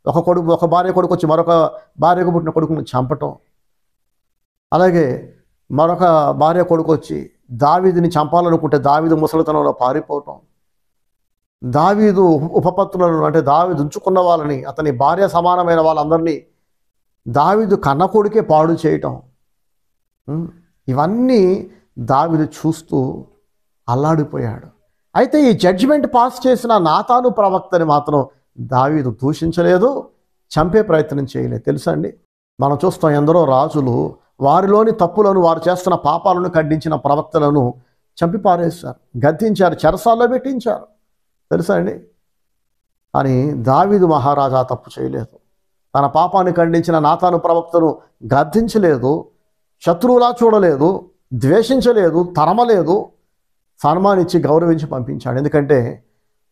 ఒక భార్య కొడుకు వచ్చి మరొక భార్యకు పుట్టిన కొడుకుని చంపటం, అలాగే మరొక భార్య కొడుకు వచ్చి దావీదుని చంపాలనుకుంటే దావీదు ముసలితనంలో పారిపోవటం, దావీదు ఉపపత్తులను అంటే దావీదు ఉంచుకున్న వాళ్ళని, అతని భార్య సమానమైన వాళ్ళందరినీ దావీదు కన్న కొడుకే పాడు చేయటం, ఇవన్నీ దావీదు చూస్తూ అల్లాడిపోయాడు. అయితే ఈ జడ్జిమెంట్ పాస్ చేసిన నాతాను ప్రవక్తని మాత్రం దావీదు దూషించలేదు, చంపే ప్రయత్నం చేయలేదు. తెలుసా అండి, మనం చూస్తాం ఎందరో రాజులు వారిలోని తప్పులను, వారు చేస్తున్న పాపాలను ఖండించిన ప్రవక్తలను చంపి పారేశారు, గద్దించారు, చెరసాల్లో పెట్టించారు. తెలుసా అండి, అని దావీదు మహారాజా తప్పు చేయలేదు. తన పాపాన్ని ఖండించిన నాతాను ప్రవక్తను గద్దించలేదు, శత్రువులా చూడలేదు, ద్వేషించలేదు, తరమలేదు, సన్మానించి గౌరవించి పంపించాడు. ఎందుకంటే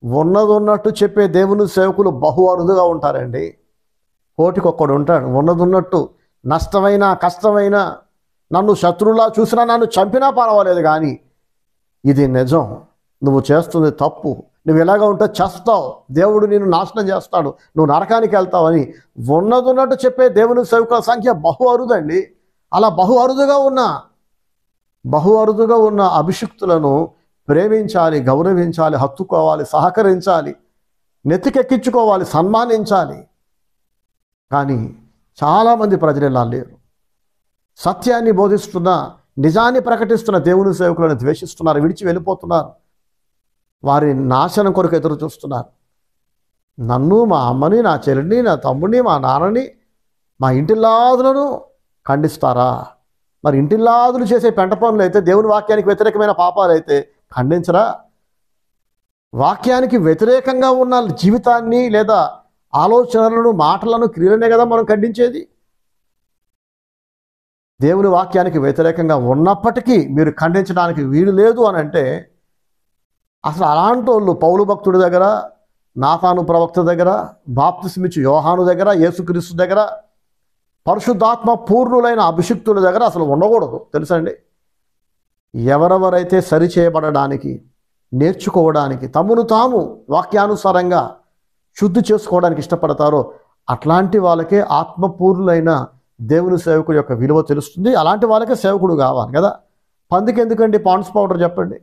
ఉన్నదున్నట్టు చెప్పే దేవుని సేవకులు బహు అరుదుగా ఉంటారండి. కోటికొక్కడు ఉంటాడు. ఉన్నదున్నట్టు నష్టమైన కష్టమైన నన్ను శత్రువులా చూసినా, నన్ను చంపినా పర్వాలేదు, కానీ ఇది నిజం, నువ్వు చేస్తుంది తప్పు, నువ్వు ఎలాగ ఉంటే చేస్తావు, దేవుడు నిన్ను నాశనం చేస్తాడు, నువ్వు నరకానికి వెళ్తావు అని ఉన్నదున్నట్టు చెప్పే దేవుని సేవకుల సంఖ్య బహు అరుదండి. అలా బహు అరుదుగా ఉన్న అభిషిక్తులను ప్రేమించాలి, గౌరవించాలి, హత్తుకోవాలి, సహకరించాలి, నెత్తికెక్కించుకోవాలి, సన్మానించాలి. కానీ చాలామంది ప్రజలు ఇలా లేరు. సత్యాన్ని బోధిస్తున్న, నిజాన్ని ప్రకటిస్తున్న దేవుని సేవకులను ద్వేషిస్తున్నారు, విడిచి వెళ్ళిపోతున్నారు, వారి నాశనం కొరకు ఎదురు చూస్తున్నారు. నన్ను, మా అమ్మని, నా చెల్లిని, నా తమ్ముడిని, మా నాన్నని, మా ఇంటిల్లాదులను ఖండిస్తారా? మరి ఇంటిల్లాదులు చేసే పెంట పనులు అయితే, దేవుని వాక్యానికి వ్యతిరేకమైన పాపాలు అయితే ఖండించరా? వాక్యానికి వ్యతిరేకంగా ఉన్న జీవితాన్ని లేదా ఆలోచనలను, మాటలను, క్రియలనే కదా మనం ఖండించేది. దేవుని వాక్యానికి వ్యతిరేకంగా ఉన్నప్పటికీ మీరు ఖండించడానికి వీలు లేదు అని అంటే, అసలు అలాంటి వాళ్ళు పౌలు భక్తుడి దగ్గర, నాతాను ప్రవక్త దగ్గర, బాప్తిస్మిచ్చు యోహాను దగ్గర, యేసుక్రీస్తు దగ్గర, పరిశుద్ధాత్మ పూర్ణులైన అభిషిక్తుల దగ్గర అసలు ఉండకూడదు. తెలుసండి, ఎవరెవరైతే సరిచేయబడడానికి, నేర్చుకోవడానికి, తమను తాము వాక్యానుసారంగా శుద్ధి చేసుకోవడానికి ఇష్టపడతారో అట్లాంటి వాళ్ళకే ఆత్మపూర్ణులైన దేవుని సేవకుడి యొక్క విలువ తెలుస్తుంది. అలాంటి వాళ్ళకే సేవకుడు కావాలి కదా. పందికి ఎందుకండి పాండ్స్ పౌడర్ చెప్పండి?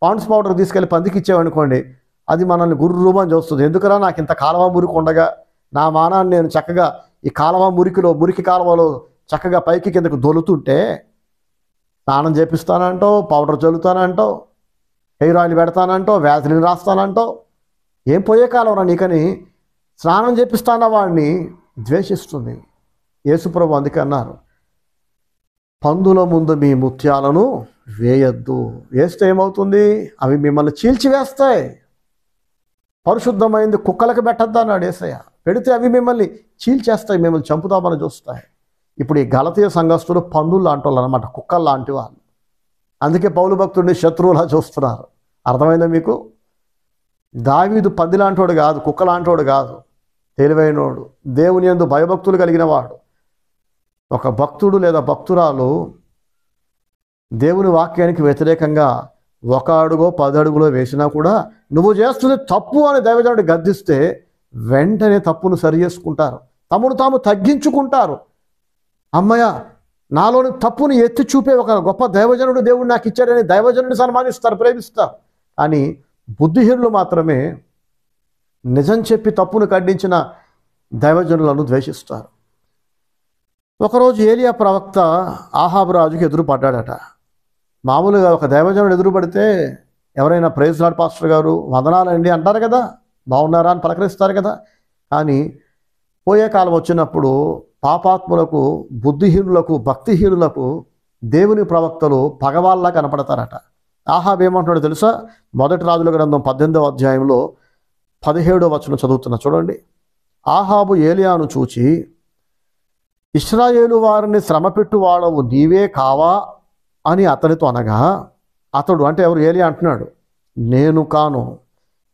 పాండ్స్ పౌడర్ తీసుకెళ్ళి పందికి ఇచ్చామనుకోండి, అది మనల్ని గుర్రుమని చూస్తుంది. ఎందుకరా నాకు ఇంత కాలువ మురికి ఉండగా నా మానాన్ని నేను చక్కగా ఈ కాలువ మురికి కాలువలో చక్కగా పైకి కిందకు దొలుతుంటే స్నానం చేపిస్తానంటావు, పౌడర్ చల్లుతానంటావు, హెయిర్ ఆయిల్ పెడతానంటావు, వ్యాధిని రాస్తానంటావు. ఏం పోయే కాలంరా నీకని స్నానం చేపిస్తాన వాడిని ద్వేషిస్తుంది. యేసుప్రభు అందుకే అన్నారు, పందుల ముందు మీ ముత్యాలను వేయద్దు. వేస్తే ఏమవుతుంది? అవి మిమ్మల్ని చీల్చివేస్తాయి. పరిశుద్ధమైంది కుక్కలకు పెట్టద్దు అన్నాడు యేసయ్య. పెడితే అవి మిమ్మల్ని చీల్చేస్తాయి, మిమ్మల్ని చంపుతామని చూస్తాయి. ఇప్పుడు ఈ గలతీయ సంఘస్థులు పందులు లాంటి వాళ్ళు అనమాట, కుక్కలు లాంటి వాళ్ళు. అందుకే పౌలు భక్తుడిని శత్రువులా చూస్తున్నారు. అర్థమైందా మీకు? దావీదు పంది లాంటివాడు కాదు, కుక్క లాంటివాడు కాదు, తెలివైనోడు, దేవుని యందు భయభక్తులు కలిగిన వాడు. ఒక భక్తుడు లేదా భక్తురాలు దేవుని వాక్యానికి వ్యతిరేకంగా 1 అడుగో 10 అడుగులో వేసినా కూడా నువ్వు చేస్తుంది తప్పు అని దైవజనుడు గద్దిస్తే వెంటనే తప్పును సరి చేసుకుంటారు, తమను తాము తగ్గించుకుంటారు. అమ్మయ్య, నాలోని తప్పుని ఎత్తి చూపే ఒక గొప్ప దైవజనుడు దేవుడు నాకు ఇచ్చాడని దైవజనుడిని సన్మానిస్తారు, ప్రేమిస్తారు. కానీ బుద్ధిహీనులు మాత్రమే నిజం చెప్పి తప్పును ఖండించిన దైవజనులను ద్వేషిస్తారు. ఒకరోజు ఏలియా ప్రవక్త ఆహాబు రాజుకి ఎదురుపడ్డాడట. మామూలుగా ఒక దైవజనుడు ఎదురుపడితే ఎవరైనా ప్రైజ్ లార్డ్ పాస్టర్ గారు వందనాలండి అంటారు కదా, బాగున్నారా అని పలకరిస్తారు కదా. కానీ పోయే కాలం వచ్చినప్పుడు పాపాత్ములకు, బుద్ధిహీనులకు, భక్తిహీనులకు దేవుని ప్రవక్తలు పగవాళ్ళ కనపడతారట. ఆహాబు ఏమంటున్నాడు తెలుసా? 1 రాజుల గ్రంథం 18వ అధ్యాయంలో 17వ వచనం చదువుతున్నా చూడండి. ఆహాబు ఏలియాను చూచి, ఇశ్రాయేలు వారిని శ్రమపెట్టు వాడవు నీవే కావా అని అతనితో అనగా, అతడు అంటే ఎవరు? ఏలియా అంటున్నాడు, నేను కాను,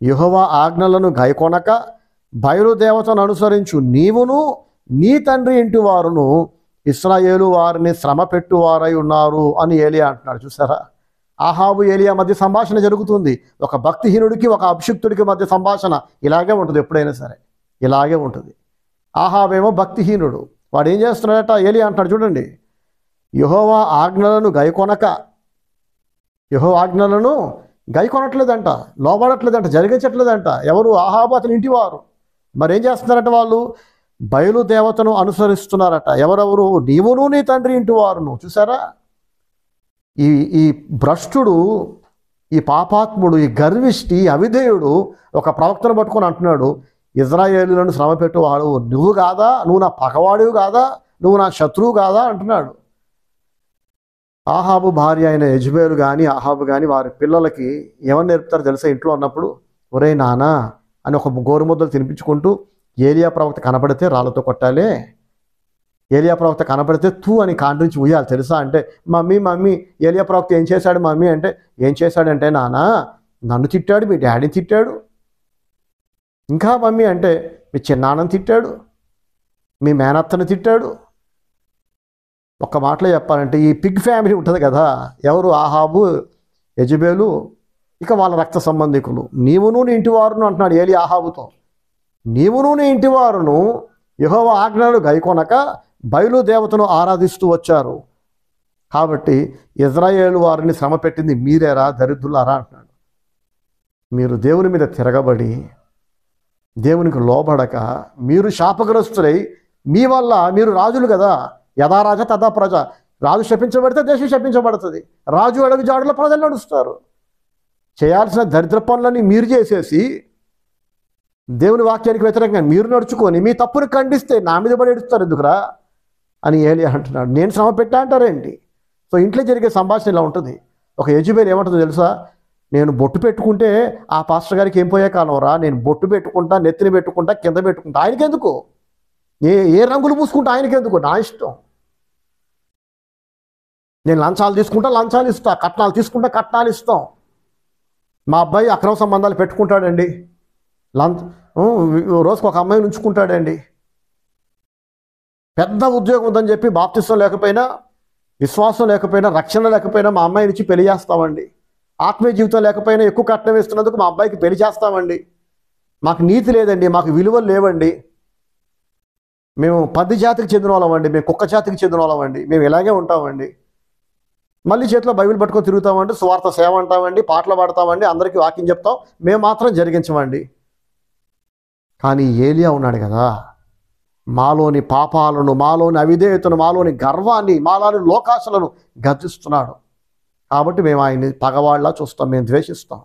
యెహోవా ఆజ్ఞలను గైకొనక బయలుదేవతను అనుసరించు నీవును నీ తండ్రి ఇంటి వారును ఇశ్రాయేలు వారిని శ్రమ పెట్టువారై ఉన్నారు అని ఏలియా అంటున్నాడు. చూసారా? ఆహాబు ఏలియా మధ్య సంభాషణ జరుగుతుంది. ఒక భక్తిహీనుడికి, ఒక అభిషిక్తుడికి మధ్య సంభాషణ ఇలాగే ఉంటుంది, ఎప్పుడైనా సరే ఇలాగే ఉంటుంది. ఆహాబేమో భక్తిహీనుడు, వాడు ఏం చేస్తున్నాడట? ఏలియా అంటున్నాడు చూడండి, యెహోవా ఆజ్ఞలను గైకొనట్లేదంట, లోబడట్లేదంట, జరిగించట్లేదంట. ఎవరు? ఆహాబు అతని ఇంటివారు. మరి ఏం చేస్తున్నారట? వాళ్ళు బయలుదేవతను అనుసరిస్తున్నారట. ఎవరెవరు? నీవును నీ తండ్రి ఇంటి వారును. చూసారా? ఈ భ్రష్టుడు, ఈ పాపాత్ముడు, ఈ గర్విష్టి, అవిధేయుడు ఒక ప్రవక్తను పట్టుకొని అంటున్నాడు, ఇజ్రాయేలులను శ్రమ పెట్టువాడు నువ్వు కాదా? నువ్వు నా పగవాడివి కాదా? నువ్వు నా శత్రువు కాదా అంటున్నాడు. ఆహాబు భార్య అయిన యెజబేలు కానీ, ఆహాబు కానీ వారి పిల్లలకి ఏమని నేర్పుతారు తెలుసా? ఇంట్లో ఉన్నప్పుడు, ఒరే నానా అని ఒక గోరుముద్దలు తినిపించుకుంటూ, ఏలియా ప్రవక్త కనపడితే రాళ్ళతో కొట్టాలి, ఏలియా ప్రవక్త కనపడితే తూ అని కాండ్రించి ఉయ్యాలి తెలుసా? అంటే మమ్మీ ఏలియా ప్రవక్త ఏం చేశాడు మమ్మీ అంటే, ఏం చేశాడంటే నానా నన్ను తిట్టాడు, మీ డాడీని తిట్టాడు. ఇంకా మమ్మీ అంటే మీ చిన్నాన్నని తిట్టాడు, మీ మేనత్తని తిట్టాడు. ఒక్క మాటలో చెప్పాలంటే ఈ పిగ్ ఫ్యామిలీ ఉంటుంది కదా, ఎవరు? ఆహాబు, యెజబేలు, ఇక వాళ్ళ రక్త సంబంధికులు. నీవును నీ ఇంటి వారును అంటున్నాడు ఏలి ఆహాబుతో. నీవును నీ ఇంటి వారును యెహోవా ఆజ్ఞలు గైకొనక బయలుదేవతను ఆరాధిస్తూ వచ్చారు. కాబట్టి ఇజ్రాయేలు వారిని శ్రమ పెట్టింది మీరేరా దరిద్రులారా అంటున్నాడు. మీరు దేవుని మీద తిరగబడి దేవునికి లోబడక మీరు శాపగ్రస్తులై, మీ వల్ల మీరు రాజులు కదా, యథా రాజా తథా ప్రజ. రాజు శపించబడితే దేశం శపించబడుతుంది, రాజు అడుగు జాడులో ప్రజలు నడుస్తారు. చేయాల్సిన దరిద్ర పనులని మీరు చేసేసి దేవుని వాక్యానికి వ్యతిరేకంగా మీరు నడుచుకొని మీ తప్పును ఖండిస్తే నా మీద పడి ఎడుస్తారు ఎందుకురా అని ఏలియా అంటున్నాడు. నేను శ్రమ పెట్టా అంటారేంటి? సో ఇంట్లో జరిగే సంభాషణ ఇలా ఉంటుంది. ఒక యెజబేలు ఏమంటుందో తెలుసా? నేను బొట్టు పెట్టుకుంటే ఆ పాస్టర్ గారికి ఏం పోయే కాలం రా, నేను బొట్టు పెట్టుకుంటా, నెత్తిని పెట్టుకుంటా, కింద పెట్టుకుంటా, ఆయనకెందుకు? ఏ రంగులు పూసుకుంటా ఆయనకెందుకు? నా ఇష్టం. నేను లంచాలు తీసుకుంటా, లంచాలు ఇస్తా, కట్నాలు తీసుకుంటా, కట్నాలు ఇస్తాం. మా అబ్బాయి అక్రమ సంబంధాలు పెట్టుకుంటాడండి, రోజుకు ఒక అమ్మాయిని ఉంచుకుంటాడండి, పెద్ద ఉద్యోగం ఉందని చెప్పి బాప్తిస్తం లేకపోయినా విశ్వాసం లేకపోయినా, రక్షణ లేకపోయినా మా అమ్మాయిని ఇచ్చి పెళ్లి చేస్తామండి. ఆత్మీయ జీవితం లేకపోయినా ఎక్కువ కట్నం వేస్తున్నందుకు మా అబ్బాయికి పెళ్లి చేస్తామండి. మాకు నీతి లేదండి, మాకు విలువలు లేవండి, మేము పంది జాతికి చెందిన వాళ్ళమండి, మేము కుక్క జాతికి చెందిన వాళ్ళమండి, మేము ఇలాగే ఉంటామండి. మళ్ళీ చేతిలో బైబిల్ పట్టుకొని తిరుగుతామండి, సువార్త సేవ అంటామండి, పాటలు పాడతామండి, అందరికీ వాక్యం చెప్తాం, మేము మాత్రం జరిగించమండి. కానీ ఏలియా ఉన్నాడు కదా, మాలోని పాపాలను, మాలోని అవిధేయతను, మాలోని గర్వాన్ని, మాలోని లోకాశలను గర్జిస్తున్నాడు. కాబట్టి మేము ఆయన్ని పగవాళ్ళ చూస్తాం, మేము ద్వేషిస్తాం.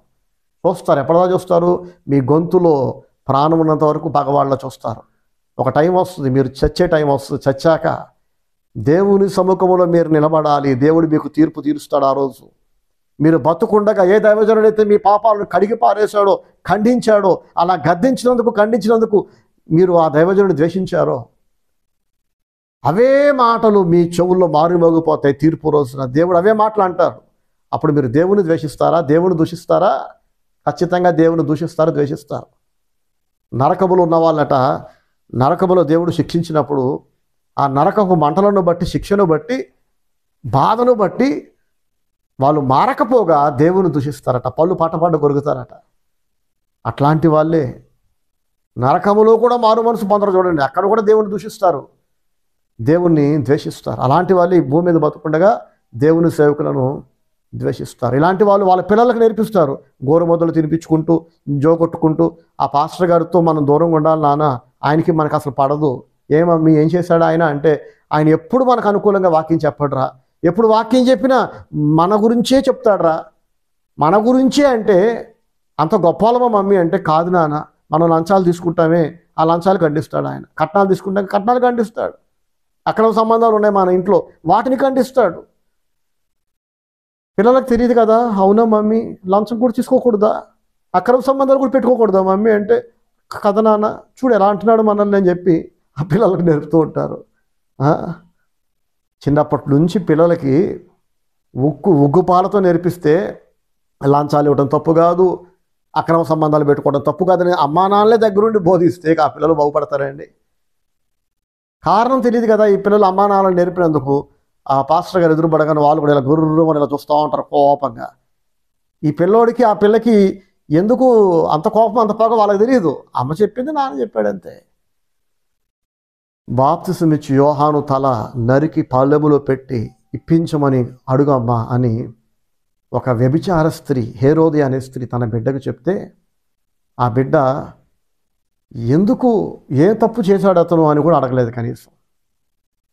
చూస్తారు, ఎప్పటిదా చూస్తారు? మీ గొంతులో ప్రాణం ఉన్నంత వరకు పగవాళ్ళ చూస్తారు. ఒక టైం వస్తుంది, మీరు చచ్చే టైం వస్తుంది. చచ్చాక దేవుని సముఖంలో మీరు నిలబడాలి. దేవుడు మీకు తీర్పు తీరుస్తాడు ఆ రోజు. మీరు బతుకుండగా ఏ దైవజనుడైతే మీ పాపాలను కడిగి పారేశాడో, ఖండించాడో, అలా గద్దించినందుకు, ఖండించినందుకు మీరు ఆ దైవజనుడిని ద్వేషించారో, అవే మాటలు మీ చెవుల్లో మారుమోగిపోతాయి తీర్పు రోజున. దేవుడు అవే మాటలు అంటారు. అప్పుడు మీరు దేవుని ద్వేషిస్తారా? దేవుని దూషిస్తారా? ఖచ్చితంగా దేవుని దూషిస్తారు, ద్వేషిస్తారు. నరకములు ఉన్న వాళ్ళట, నరకములో దేవుడు శిక్షించినప్పుడు ఆ నరకపు మంటలను బట్టి, శిక్షను బట్టి, బాధను బట్టి వాళ్ళు మారకపోగా దేవుని దూషిస్తారట, పళ్ళు పట్టపడ్డ కొరుకుతారట. అట్లాంటి వాళ్ళే నరకములో కూడా మారు మనసు పొందరు. చూడండి, అక్కడ కూడా దేవుని దూషిస్తారు, దేవుణ్ణి ద్వేషిస్తారు. అలాంటి వాళ్ళు ఈ భూమి మీద బతుకుండగా దేవుని సేవకులను ద్వేషిస్తారు. ఇలాంటి వాళ్ళు వాళ్ళ పిల్లలకు నేర్పిస్తారు. గోరుముద్దలు తినిపించుకుంటూ, జోగొట్టుకుంటూ, ఆ పాస్టర్ గారితో మనం దూరంగా ఉండాలి నాన్న, ఆయనకి మనకు అసలు పడదు. ఏమమ్మీ ఏం చేశాడు ఆయన అంటే, ఆయన ఎప్పుడు మనకు అనుకూలంగా వాక్యం చెప్పడరా, ఎప్పుడు వాక్యం చెప్పినా మన గురించే చెప్తాడరా, మన గురించే. అంటే అంత గొప్పలమా మమ్మీ అంటే, కాదు నాన్న, మనం లంచాలు తీసుకుంటామే, ఆ లంచాలు ఖండిస్తాడు ఆయన. కట్నాలు తీసుకుంటాం, కట్నాలు ఖండిస్తాడు. అక్రమ సంబంధాలు ఉన్నాయి మన ఇంట్లో, వాటిని ఖండిస్తాడు. పిల్లలకు తెలియదు కదా, అవునా మమ్మీ, లంచం కూడా తీసుకోకూడదా, అక్రమ సంబంధాలు కూడా పెట్టుకోకూడదా మమ్మీ అంటే, కథ నాన్న, చూడు ఎలా అంటున్నాడు మనల్ని అని చెప్పి ఆ పిల్లలకు నేర్పుతూ ఉంటారు. చిన్నప్పటి నుంచి పిల్లలకి ఉగ్గుపాలతో నేర్పిస్తే లంచాలు ఇవ్వడం తప్పు కాదు, అక్రమ సంబంధాలు పెట్టుకోవడం తప్పు కాదని అమ్మా నాన్నలే దగ్గరుండి బోధిస్తే ఆ పిల్లలు బాగుపడతారండి. కారణం తెలియదు కదా, ఈ పిల్లలు అమ్మా నాన్నలు నేర్పినందుకు ఆ పాస్టర్ గారు ఎదురుపడగానే వాళ్ళు కూడా ఇలా గుర్రుమని ఇలా చూస్తూ ఉంటారు కోపంగా. ఈ పిల్లోడికి ఆ పిల్లకి ఎందుకు అంత కోపం, అంత పొగ వాళ్ళకి తెలియదు. అమ్మ చెప్పింది, నాన్న చెప్పాడంతే. బాప్తిసం ఇచ్చి యోహాను తల నరికి పళ్ళెములో పెట్టి ఇప్పించమని అడుగమ్మా అని ఒక వ్యభిచార స్త్రీ, హేరోది అనే స్త్రీ తన బిడ్డకు చెప్తే, ఆ బిడ్డ ఎందుకు, ఏ తప్పు చేశాడు అతను అని కూడా అడగలేదు కనీసం.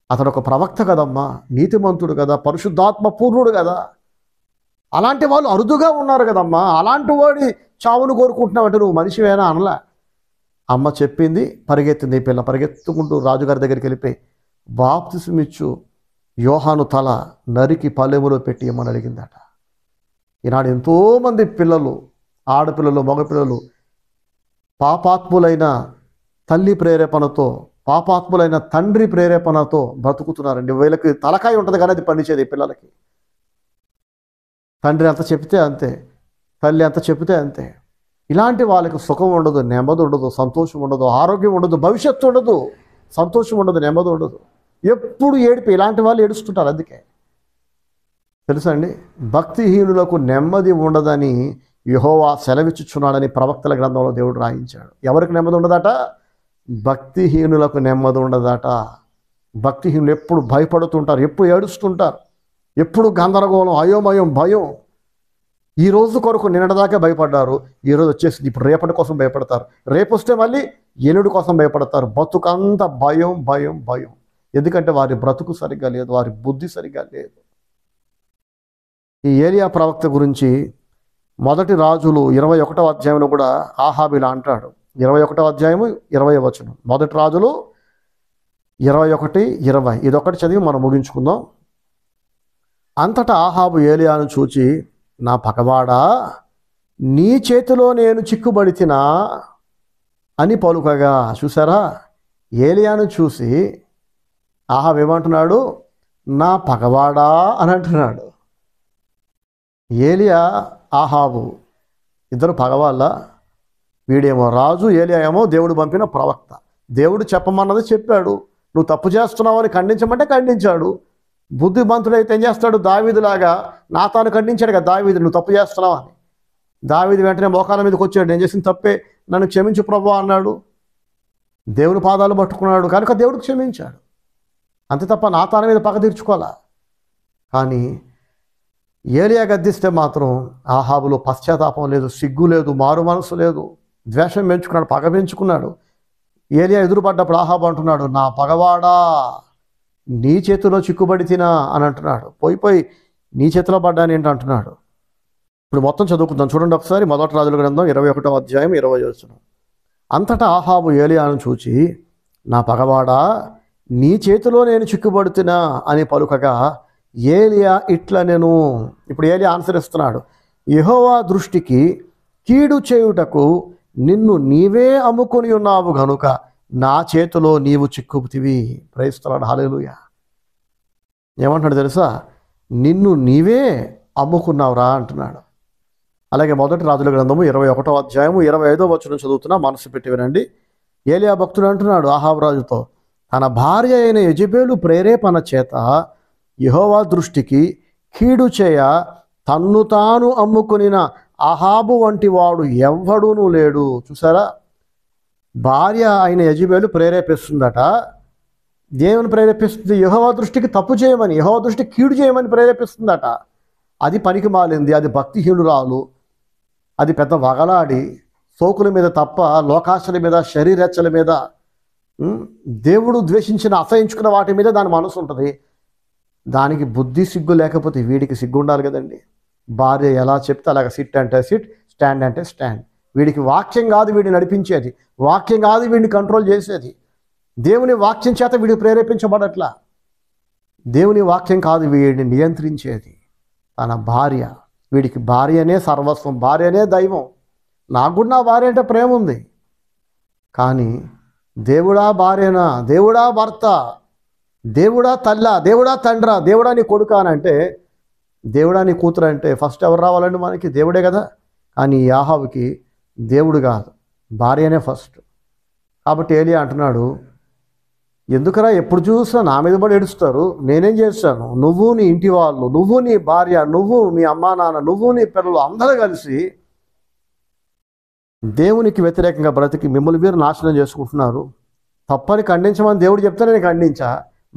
అతడు ఒక ప్రవక్త కదమ్మా, నీతిమంతుడు కదా, పరిశుద్ధాత్మ పూర్ణుడు కదా, అలాంటి వాళ్ళు అరుదుగా ఉన్నారు కదమ్మా, అలాంటి వాడి చావును కోరుకుంటున్నావంటే నువ్వు మనిషివేనా అనలా. అమ్మ చెప్పింది, పరిగెత్తింది. ఈ పిల్ల పరిగెత్తుకుంటూ రాజుగారి దగ్గరికి వెళ్ళిపోయి బాప్తిసం ఇచ్చు యోహాను తల నరికి పల్లెములో పెట్టి ఇమ్మని అడిగిందట. ఈనాడు ఎంతోమంది పిల్లలు, ఆడపిల్లలు, మగపిల్లలు పాపాత్ములైన తల్లి ప్రేరేపణతో, పాపాత్ములైన తండ్రి ప్రేరేపణతో బ్రతుకుతున్నారండి. వీళ్ళకి తలకాయ ఉంటుంది కానీ అది పండించేది పిల్లలకి. తండ్రి ఎంత చెప్తే అంతే, తల్లి ఎంత చెప్తే అంతే. ఇలాంటి వాళ్ళకి సుఖం ఉండదు, నెమ్మది ఉండదు, సంతోషం ఉండదు, ఆరోగ్యం ఉండదు, భవిష్యత్తు ఉండదు, సంతోషం ఉండదు, నెమ్మది ఉండదు. ఎప్పుడు ఏడిపి ఇలాంటి వాళ్ళు ఏడుస్తుంటారు. అందుకే తెలుసా అండి, భక్తిహీనులకు నెమ్మది ఉండదని యెహోవా సెలవిచ్చుచున్నాడని ప్రవక్తల గ్రంథంలో దేవుడు రాయించాడు. ఎవరికి నెమ్మది ఉండదట? భక్తిహీనులకు నెమ్మది ఉండదట. భక్తిహీనులు ఎప్పుడు భయపడుతుంటారు, ఎప్పుడు ఏడుస్తుంటారు, ఎప్పుడు గందరగోళం, అయోమయం, భయం. ఈ రోజు కొరకు నిన్నటిదాకా భయపడ్డారు, ఈరోజు వచ్చేసింది, ఇప్పుడు రేపటి కోసం భయపడతారు, రేపు వస్తే మళ్ళీ ఎల్లుడి కోసం భయపడతారు. బతుకంత భయం, భయం, భయం. ఎందుకంటే వారి బ్రతుకు సరిగ్గా లేదు, వారి బుద్ధి సరిగ్గా లేదు. ఈ ఏలియా ప్రవక్త గురించి మొదటి రాజులు 21వ అధ్యాయంలో కూడా ఆహాబు ఇలా అంటాడు. 21వ అధ్యాయము 20వ వచనం. మొదటి రాజులు 21:20 ఇదొకటి చదివి మనం ముగించుకుందాం. అంతటా ఆహాబు ఏలియాను చూచి, నా పగవాడా, నీ చేతిలో నేను చిక్కుబడితినా అని పలుకగా. చూసారా, ఏలియాను చూసి ఆహాబు ఏమంటున్నాడు? నా పగవాడా అని అంటున్నాడు. ఏలియా, ఆహాబు ఇద్దరు పగవాళ్ళ. వీడేమో రాజు, ఏలియా ఏమో దేవుడు పంపిన ప్రవక్త. దేవుడు చెప్పమన్నది చెప్పాడు, నువ్వు తప్పు చేస్తున్నావు అని ఖండించమంటే ఖండించాడు. బుద్ధిమంతుడైతే ఏం చేస్తాడు? దావీదులాగా నాతాను ఖండించాడు కదా దావీదు, నువ్వు తప్పు చేస్తున్నావు అని. దావీదు వెంటనే మోకాల మీదకి వచ్చాడు, నేను చేసిన తప్పే, నన్ను క్షమించు ప్రభువా అన్నాడు. దేవుని పాదాలు పట్టుకున్నాడు కనుక దేవుడు క్షమించాడు. అంతే తప్ప నాతాను మీద పగ తీర్చుకోవాలా. కానీ ఏలియా గద్దిస్తే మాత్రం ఆహాబులో పశ్చాత్తాపం లేదు, సిగ్గు లేదు, మారు మనసు లేదు, ద్వేషం పెంచుకున్నాడు, పగ పెంచుకున్నాడు. ఏలియా ఎదురుపడ్డప్పుడు ఆహాబు అంటున్నాడు, నా పగవాడా నీ చేతిలో చిక్కుబడి తినా అని అంటున్నాడు. పోయి నీ చేతిలో పడ్డాను ఏంటి అంటున్నాడు. ఇప్పుడు మొత్తం చదువుకుందాం చూడండి ఒకసారి. మొదటి రాజుల గ్రంథం 21వ అధ్యాయం 20వ వచనం. అంతటా ఆహాబు ఏలియాను చూచి, నా పగవాడా నీ చేతిలో నేను చిక్కుబడుతున్నా అని పలుకగా ఏలియా ఇట్లా నేను, ఇప్పుడు ఏలియా ఆన్సర్ ఇస్తున్నాడు, యెహోవా దృష్టికి కీడు చేయుటకు నిన్ను నీవే అమ్ముకొని ఉన్నావు గనుక నా చేతిలో నీవు చిక్కుబుతివి. ప్రైజ్ ది లార్డ్, హల్లెలూయా. ఏమంటున్నాడు తెలుసా? నిన్ను నీవే అమ్ముకున్నావురా అంటున్నాడు. అలాగే మొదటి రాజుల గ్రంథము 21వ అధ్యాయము 25వ వచనం చదువుతున్నా, మనసు పెట్టి వినండి. ఏలియా భక్తుడు అంటున్నాడు ఆహాబు రాజుతో, తన భార్య అయిన యెజెబెలు ప్రేరేపణ చేత యెహోవా దృష్టికి కీడు చేయ తన్ను తాను అమ్ముకొనిన అహాబు వంటి వాడు ఎవ్వడూనూ లేడు. చూసారా, భార్య అయిన యెజెబెలు ప్రేరేపిస్తుందట. దేవుని ప్రేరేపిస్తుంది, యెహోవా దృష్టికి తప్పు చేయమని, యెహోవా దృష్టికి కీడు చేయమని ప్రేరేపిస్తుందట. అది పనికి మాలింది, అది భక్తిహీనురాలు, అది పెద్ద వగలాడి సోకుల మీద తప్ప లోకాశల మీద, శరీరెచ్చల మీద, దేవుడు ద్వేషించిన అసహించుకున్న వాటి మీద దాని మనసు ఉంటుంది. దానికి బుద్ధి సిగ్గు లేకపోతే వీడికి సిగ్గు ఉండాలి కదండి. భార్య ఎలా చెప్తే అలాగ సిట్ అంటే సిట్, స్టాండ్ అంటే స్టాండ్. వీడికి వాక్యం కాదు వీడిని నడిపించేది, వాక్యం కాదు వీడిని కంట్రోల్ చేసేది. దేవుని వాక్యం చేత వీడికి ప్రేరేపించబడట్లా. దేవుని వాక్యం కాదు వీడిని నియంత్రించేది, తన భార్య. వీడికి భార్యనే సర్వస్వం, భార్యనే దైవం. నాకు కూడా నా భార్య అంటే ప్రేమ ఉంది. కానీ దేవుడా భార్యనా, దేవుడా భర్త, దేవుడా తల్ల, దేవుడా తండ్రా, దేవుడా నీ కొడుకా అని అంటే, దేవుడా నీ కూతురు అంటే ఫస్ట్ ఎవరు రావాలండి మనకి? దేవుడే కదా. కానీ యాహాబుకి దేవుడు కాదు, భార్యనే ఫస్ట్. కాబట్టి ఏలియా అంటున్నాడు, ఎందుకరా ఎప్పుడు చూసినా నా మీద పడి ఏడుస్తారు, నేనేం చేస్తాను? నువ్వు నీ ఇంటి వాళ్ళు, నువ్వు నీ భార్య, నువ్వు మీ అమ్మా నాన్న, నువ్వు నీ పిల్లలు అందరూ కలిసి దేవునికి వ్యతిరేకంగా బ్రతికి మిమ్మల్ని మీరు నాశనం చేసుకుంటున్నారు. తప్పని ఖండించమని దేవుడు చెప్తే నేను ఖండించా.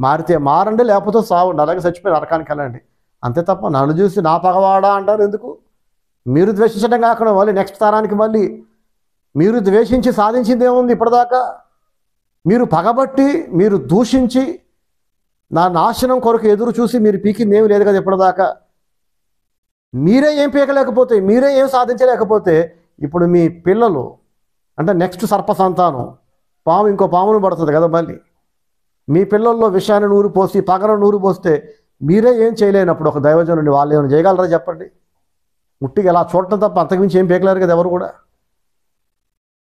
మారితే మారండి, లేకపోతే సావండి, అలాగే చచ్చిపోయి నరకానికి వెళ్ళండి. అంతే తప్ప నన్ను చూసి నా పగవాడా అంటారు ఎందుకు? మీరు ద్వేషించడం కాకుండా మళ్ళీ నెక్స్ట్ తరానికి మళ్ళీ మీరు ద్వేషించి సాధించింది ఏముంది ఇప్పటిదాకా? మీరు పగబట్టి, మీరు దూషించి నా నాశనం కొరకు ఎదురు చూసి మీరు పీకింది ఏమి లేదు కదా ఇప్పటిదాకా. మీరే ఏం పీకలేకపోతే, మీరే ఏం సాధించలేకపోతే ఇప్పుడు మీ పిల్లలు అంటే నెక్స్ట్ సర్ప సంతానం, పాము ఇంకో పామును పడుతుంది కదా మళ్ళీ. మీ పిల్లల్లో విషయాన్ని నూరు పోసి, పగను నూరు పోస్తే మీరే ఏం చేయలేనప్పుడు ఒక దైవజనుడిని వాళ్ళు ఏమైనా చేయగలరా చెప్పండి? ముట్టిగా ఎలా చూడటం తప్ప అంతకుమించి ఏం పీకలేరు కదా ఎవరు కూడా.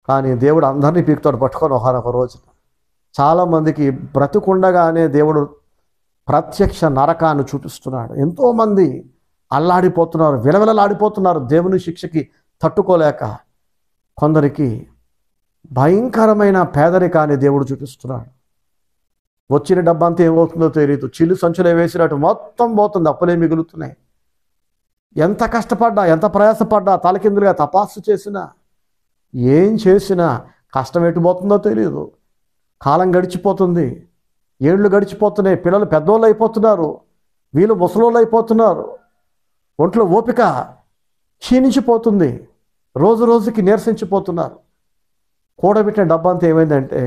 కానీ దేవుడు అందరినీ పీకుతాడు పట్టుకొని ఒకనొక రోజు. చాలామందికి బ్రతుకుండగానే దేవుడు ప్రత్యక్ష నరకాన్ని చూపిస్తున్నాడు. ఎంతోమంది అల్లాడిపోతున్నారు, విలవిలలాడిపోతున్నారు దేవుని శిక్షకి తట్టుకోలేక. కొందరికి భయంకరమైన పేదరికాన్ని దేవుడు చూపిస్తున్నాడు. వచ్చిన డబ్బంతా ఏమవుతుందో తెలియదు, చిల్లు సంచులే వేసినట్టు మొత్తం పోతుంది, అప్పులే మిగులుతున్నాయి. ఎంత కష్టపడ్డా, ఎంత ప్రయాసపడ్డా, తలకిందులుగా తపస్సు చేసినా, ఏం చేసినా కష్టం ఎటుపోతుందో తెలియదు. కాలం గడిచిపోతుంది, ఏళ్ళు గడిచిపోతున్నాయి, పిల్లలు పెద్దోళ్ళు అయిపోతున్నారు, వీళ్ళు ముసలోళ్ళు అయిపోతున్నారు, ఒంట్లో ఓపిక క్షీణించిపోతుంది, రోజు రోజుకి నీరసించిపోతున్నారు. కూడబెట్టిన డబ్బంతా ఏమైందంటే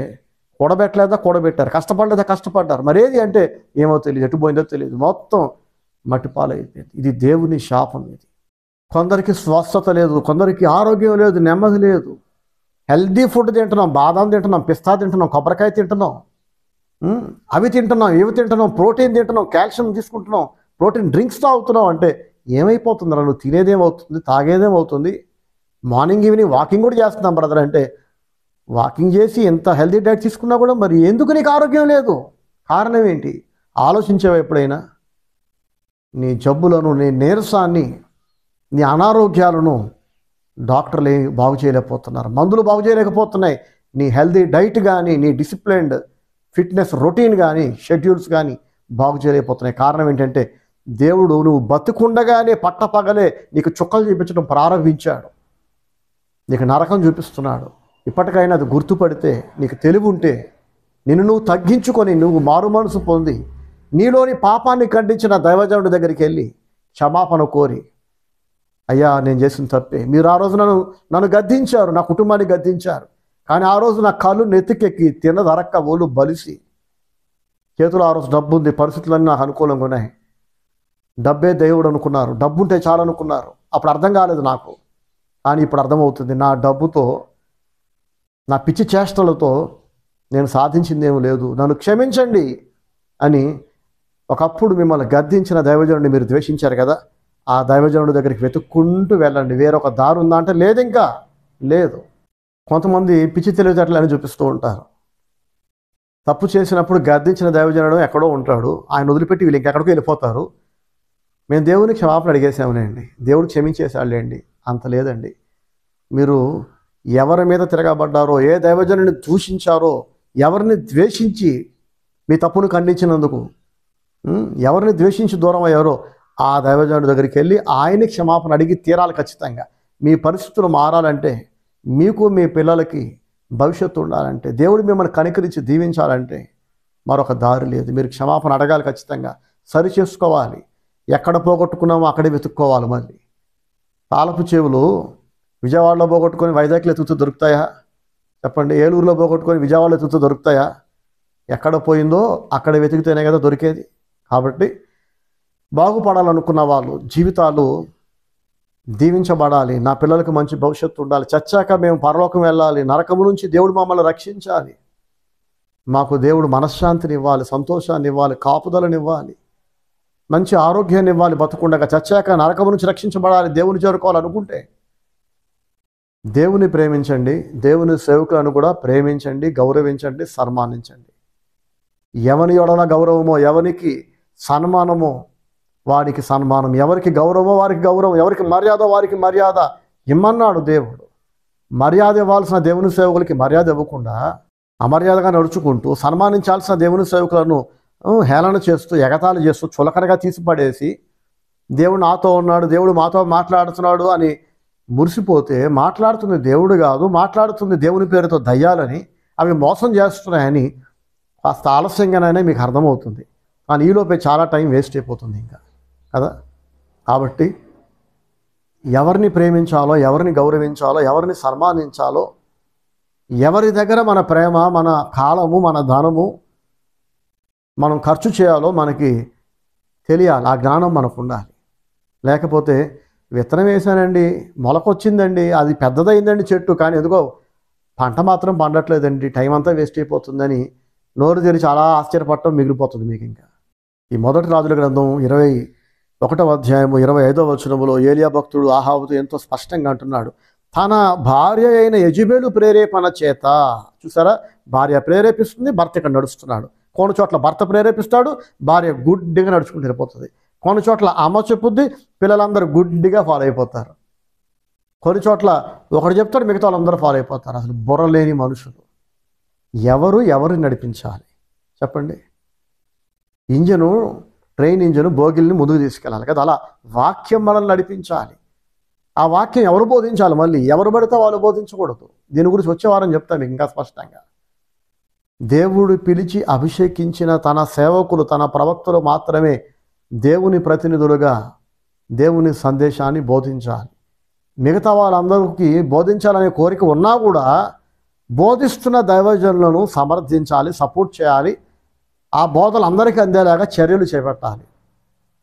కూడబెట్టారు, కష్టపడ్డారు, మరేది అంటే ఏమో తెలియదు, ఎటుపోయిందో తెలియదు, మొత్తం మట్టిపాలైపోయింది. ఇది దేవుని శాపం. ఇది కొందరికి స్వస్థత లేదు, కొందరికి ఆరోగ్యం లేదు, నెమ్మది లేదు. హెల్దీ ఫుడ్ తింటున్నాం, బాదం తింటున్నాం, పిస్తా తింటున్నాం, కొబ్బరికాయ తింటున్నాం, అవి తింటున్నాం, ఇవి తింటున్నాం, ప్రోటీన్ తింటున్నాం, కాల్షియం తీసుకుంటున్నాం, ప్రోటీన్ డ్రింక్స్ తాగుతున్నాం. అంటే ఏమైపోతుందిరా, నువ్వు తినేదేమవుతుంది, తాగేదేమవుతుంది? మార్నింగ్ ఈవినింగ్ వాకింగ్ కూడా చేస్తున్నాం బ్రదర్ అంటే, వాకింగ్ చేసి ఎంత హెల్తీ డైట్ తీసుకున్నా కూడా మరి ఎందుకు నీకు ఆరోగ్యం లేదు? కారణం ఏంటి? ఆలోచించావా ఎప్పుడైనా? నీ జబ్బులను, నీ నీరసాన్ని, నీ అనారోగ్యాలను డాక్టర్లు బాగు చేయలేకపోతున్నారు, మందులు బాగు చేయలేకపోతున్నాయి. నీ హెల్తీ డైట్ కానీ, నీ డిసిప్లైన్డ్ ఫిట్నెస్ రొటీన్ కానీ, షెడ్యూల్స్ కానీ బాగు చేయలేకపోతున్నాయి. కారణం ఏంటంటే దేవుడు నువ్వు బతుకుండగానే పట్టపగలే నీకు చుక్కలు చూపించడం ప్రారంభించాడు. నీకు నరకం చూపిస్తున్నాడు. ఇప్పటికైనా అది గుర్తుపడితే, నీకు తెలివి ఉంటే, నిన్ను నువ్వు తగ్గించుకొని నువ్వు మారు మనసు పొంది నీలోని పాపాన్ని ఖండించిన దైవజనుడి దగ్గరికి వెళ్ళి క్షమాపణ కోరి, అయ్యా నేను చేసిన తప్పే, మీరు ఆ రోజు నన్ను గద్దించారు, నా కుటుంబాన్ని గద్దించారు, కానీ ఆ రోజు నా కళ్ళు నెత్తికెక్కి తిన్నదరక్క ఓళ్ళు బలిసి, చేతులు ఆ రోజు డబ్బు ఉంది, పరిస్థితులన్నీ నాకు అనుకూలంగా ఉన్నాయి, డబ్బే దేవుడు అనుకున్నారు, డబ్బు ఉంటే చాలు అనుకున్నారు. అప్పుడు అర్థం కాలేదు నాకు, కానీ ఇప్పుడు అర్థమవుతుంది. నా డబ్బుతో, నా పిచ్చి చేష్టలతో నేను సాధించిందేమీ లేదు, నన్ను క్షమించండి అని ఒకప్పుడు మిమ్మల్ని గద్దించిన దైవజనుడిని మీరు ద్వేషించారు కదా, ఆ దైవజనుడి దగ్గరికి వెతుక్కుంటూ వెళ్ళండి. వేరొక దారి ఉందా అంటే లేదు, ఇంకా లేదు. కొంతమంది పిచ్చి తెలివితేటలు అని చూపిస్తూ ఉంటారు. తప్పు చేసినప్పుడు గద్దించిన దైవజనుడు ఎక్కడో ఉంటాడు, ఆయన వదిలిపెట్టి వీళ్ళు ఇంకెక్కడికో వెళ్ళిపోతారు. మేము దేవుని క్షమాపణ అడిగేసాములేండి, దేవుడు క్షమించేసాడులేండి, అంత లేదండి. మీరు ఎవరి మీద తిరగబడ్డారో, ఏ దైవజనుడిని దూషించారో, ఎవరిని ద్వేషించి మీ తప్పును ఖండించినందుకు, ఎవరిని ద్వేషించి దూరం అయ్యారో ఆ దైవజనుడి దగ్గరికి వెళ్ళి ఆయన క్షమాపణ అడిగి తీరాలి. ఖచ్చితంగా మీ పరిస్థితులు మారాలంటే, మీకు మీ పిల్లలకి భవిష్యత్తు ఉండాలంటే, దేవుడు మిమ్మల్ని కనికరించి దీవించాలంటే మరొక దారి లేదు. మీరు క్షమాపణ అడగాలి, ఖచ్చితంగా సరి చేసుకోవాలి. ఎక్కడ పోగొట్టుకున్నామో అక్కడే వెతుక్కోవాలి. మళ్ళీ తాళపు చెవులు విజయవాడలో పోగొట్టుకొని వైజాగ్లో ఎత్తుతూ దొరుకుతాయా చెప్పండి? ఏలూరులో పోగొట్టుకొని విజయవాడలో ఎత్తుతూ దొరుకుతాయా? ఎక్కడ పోయిందో అక్కడ వెతికితేనే కదా దొరికేది. కాబట్టి బాగుపడాలనుకున్న వాళ్ళు జీవితాలు దీవించబడాలి, నా పిల్లలకు మంచి భవిష్యత్తు ఉండాలి, చచ్చాక మేము పరలోకం వెళ్ళాలి, నరకము నుంచి దేవుడు మమ్మల్ని రక్షించాలి, మాకు దేవుడు మనశ్శాంతిని ఇవ్వాలి, సంతోషాన్ని ఇవ్వాలి, కాపుదలను ఇవ్వాలి, మంచి ఆరోగ్యాన్ని ఇవ్వాలి, బతుకుండగా చచ్చాక నరకము నుంచి రక్షించబడాలి, దేవుని చేరుకోవాలనుకుంటే దేవుని ప్రేమించండి, దేవుని సేవకులను కూడా ప్రేమించండి, గౌరవించండి, సన్మానించండి. ఎవని ఎడల గౌరవమో, ఎవరికి సన్మానమో వారికి సన్మానం, ఎవరికి గౌరవమో వారికి గౌరవం, ఎవరికి మర్యాద వారికి మర్యాద ఇమ్మన్నాడు దేవుడు. మర్యాద ఇవ్వాల్సిన దేవుని సేవకులకి మర్యాద ఇవ్వకుండా అమర్యాదగా నడుచుకుంటూ, సన్మానించాల్సిన దేవుని సేవకులను హేళన చేస్తూ, ఎగతాళి చేస్తూ, చులకనగా తీసిపడేసి, దేవుడు నాతో ఉన్నాడు, దేవుడు మాతో మాట్లాడుతున్నాడు అని మురిసిపోతే, మాట్లాడుతుంది దేవుడు కాదు, మాట్లాడుతుంది దేవుని పేరుతో దయ్యాలని, అవి మోసం చేస్తున్నాయని కాస్త ఆలస్యంగానైనా మీకు అర్థమవుతుంది. కానీ ఈలోపే చాలా టైం వేస్ట్ అయిపోతుంది ఇంకా కదా. కాబట్టి ఎవరిని ప్రేమించాలో, ఎవరిని గౌరవించాలో, ఎవరిని సన్మానించాలో, ఎవరి దగ్గర మన ప్రేమ, మన కాలము, మన ధనము మనం ఖర్చు చేయాలో మనకి తెలియాలి. ఆ జ్ఞానం మనకు ఉండాలి. లేకపోతే విత్తనం వేసానండి, మొలకొచ్చిందండి, అది పెద్దదైందండి చెట్టు, కానీ ఎందుకో పంట మాత్రం పండట్లేదండి, టైం అంతా వేస్ట్ అయిపోతుందని నోరు తెరిచి చాలా ఆశ్చర్యపడటం మిగిలిపోతుంది మీకు. ఇంకా ఈ మొదటి రాజుల గ్రంథం 21వ అధ్యాయము 25వ వచనములో ఏలియా భక్తుడు ఆహాబుతో ఎంతో స్పష్టంగా అంటున్నాడు, తన భార్య అయిన యెజెబెలు ప్రేరేపణ చేత. చూసారా, భార్య ప్రేరేపిస్తుంది, భర్త ఇక్కడ నడుస్తున్నాడు. కొన్ని చోట్ల భర్త ప్రేరేపిస్తాడు, భార్య గుడ్డిగా నడుచుకుంటూ వెళ్ళిపోతుంది. కొన్ని చోట్ల అమ్మ చెప్పుద్ది, పిల్లలందరూ గుడ్డిగా ఫాలో అయిపోతారు. కొన్ని చోట్ల ఒకటి చెప్తాడు, మిగతా వాళ్ళందరూ ఫాలో అయిపోతారు. అసలు బుర్ర లేని మనుషులు. ఎవరిని నడిపించాలి చెప్పండి? ట్రైన్ ఇంజను బోగిల్ని ముందుకు తీసుకెళ్ళాలి కదా, అలా వాక్యం మనల్ని నడిపించాలి. ఆ వాక్యం ఎవరు బోధించాలి? మళ్ళీ ఎవరు పడితే వాళ్ళు బోధించకూడదు. దీని గురించి వచ్చే వారం చెప్తాను ఇంకా స్పష్టంగా. దేవుడు పిలిచి అభిషేకించిన తన సేవకులు, తన ప్రవక్తలు మాత్రమే దేవుని ప్రతినిధులుగా దేవుని సందేశాన్ని బోధించాలి. మిగతా వాళ్ళందరికీ బోధించాలనే కోరిక ఉన్నా కూడా బోధిస్తున్న దైవజనులను సమర్థించాలి, సపోర్ట్ చేయాలి, ఆ బోధలు అందరికీ అందేలాగా చర్యలు చేపట్టాలి.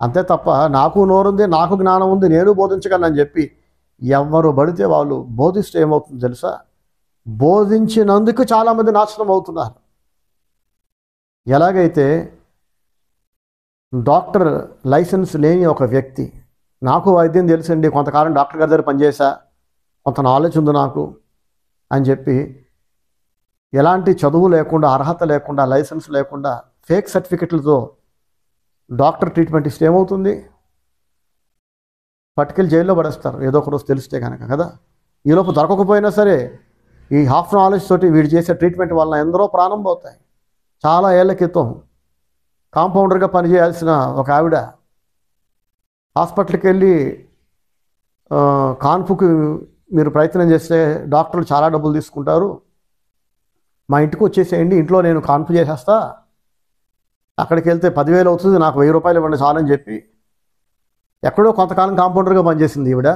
అంతే తప్ప నాకు నోరుంది, నాకు జ్ఞానం ఉంది, నేను బోధించగలను చెప్పి ఎవరు పడితే వాళ్ళు బోధిస్తే ఏమవుతుంది తెలుసా? బోధించినందుకు చాలామంది నాశనం అవుతున్నారు. ఎలాగైతే డాక్టర్ లైసెన్స్ లేని ఒక వ్యక్తి, నాకు వైద్యం తెలుసండి, కొంతకాలం డాక్టర్ గారి దగ్గర పనిచేశా, కొంత నాలెడ్జ్ ఉంది నాకు అని చెప్పి ఎలాంటి చదువు లేకుండా, అర్హత లేకుండా, లైసెన్స్ లేకుండా ఫేక్ సర్టిఫికెట్లతో డాక్టర్ ట్రీట్మెంట్ ఇస్తే ఏమవుతుంది? పట్టుకెళ్ళి జైల్లో పడేస్తారు ఏదో ఒక రోజు తెలిస్తే కనుక కదా. ఈలోపు దొరకకపోయినా సరే ఈ హాఫ్ నాలెడ్జ్ తోటి వీడు చేసే ట్రీట్మెంట్ వలన ఎందరో ప్రాణం పోతాయి. చాలా ఏళ్ల క్రితం కాంపౌండర్గా పనిచేయాల్సిన ఒక ఆవిడ హాస్పిటల్కి వెళ్ళి కాన్పుకి మీరు ప్రయత్నం చేస్తే డాక్టర్లు చాలా డబ్బులు తీసుకుంటారు, మా ఇంటికి వచ్చేసేయండి, ఇంట్లో నేను కాన్పు చేసేస్తా, అక్కడికి వెళ్తే 10,000 అవుతుంది, నాకు 1,000 రూపాయలు ఇవ్వండి చాలని చెప్పి ఎక్కడో కొంతకాలం కాంపౌండర్గా పనిచేసింది ఈవిడ.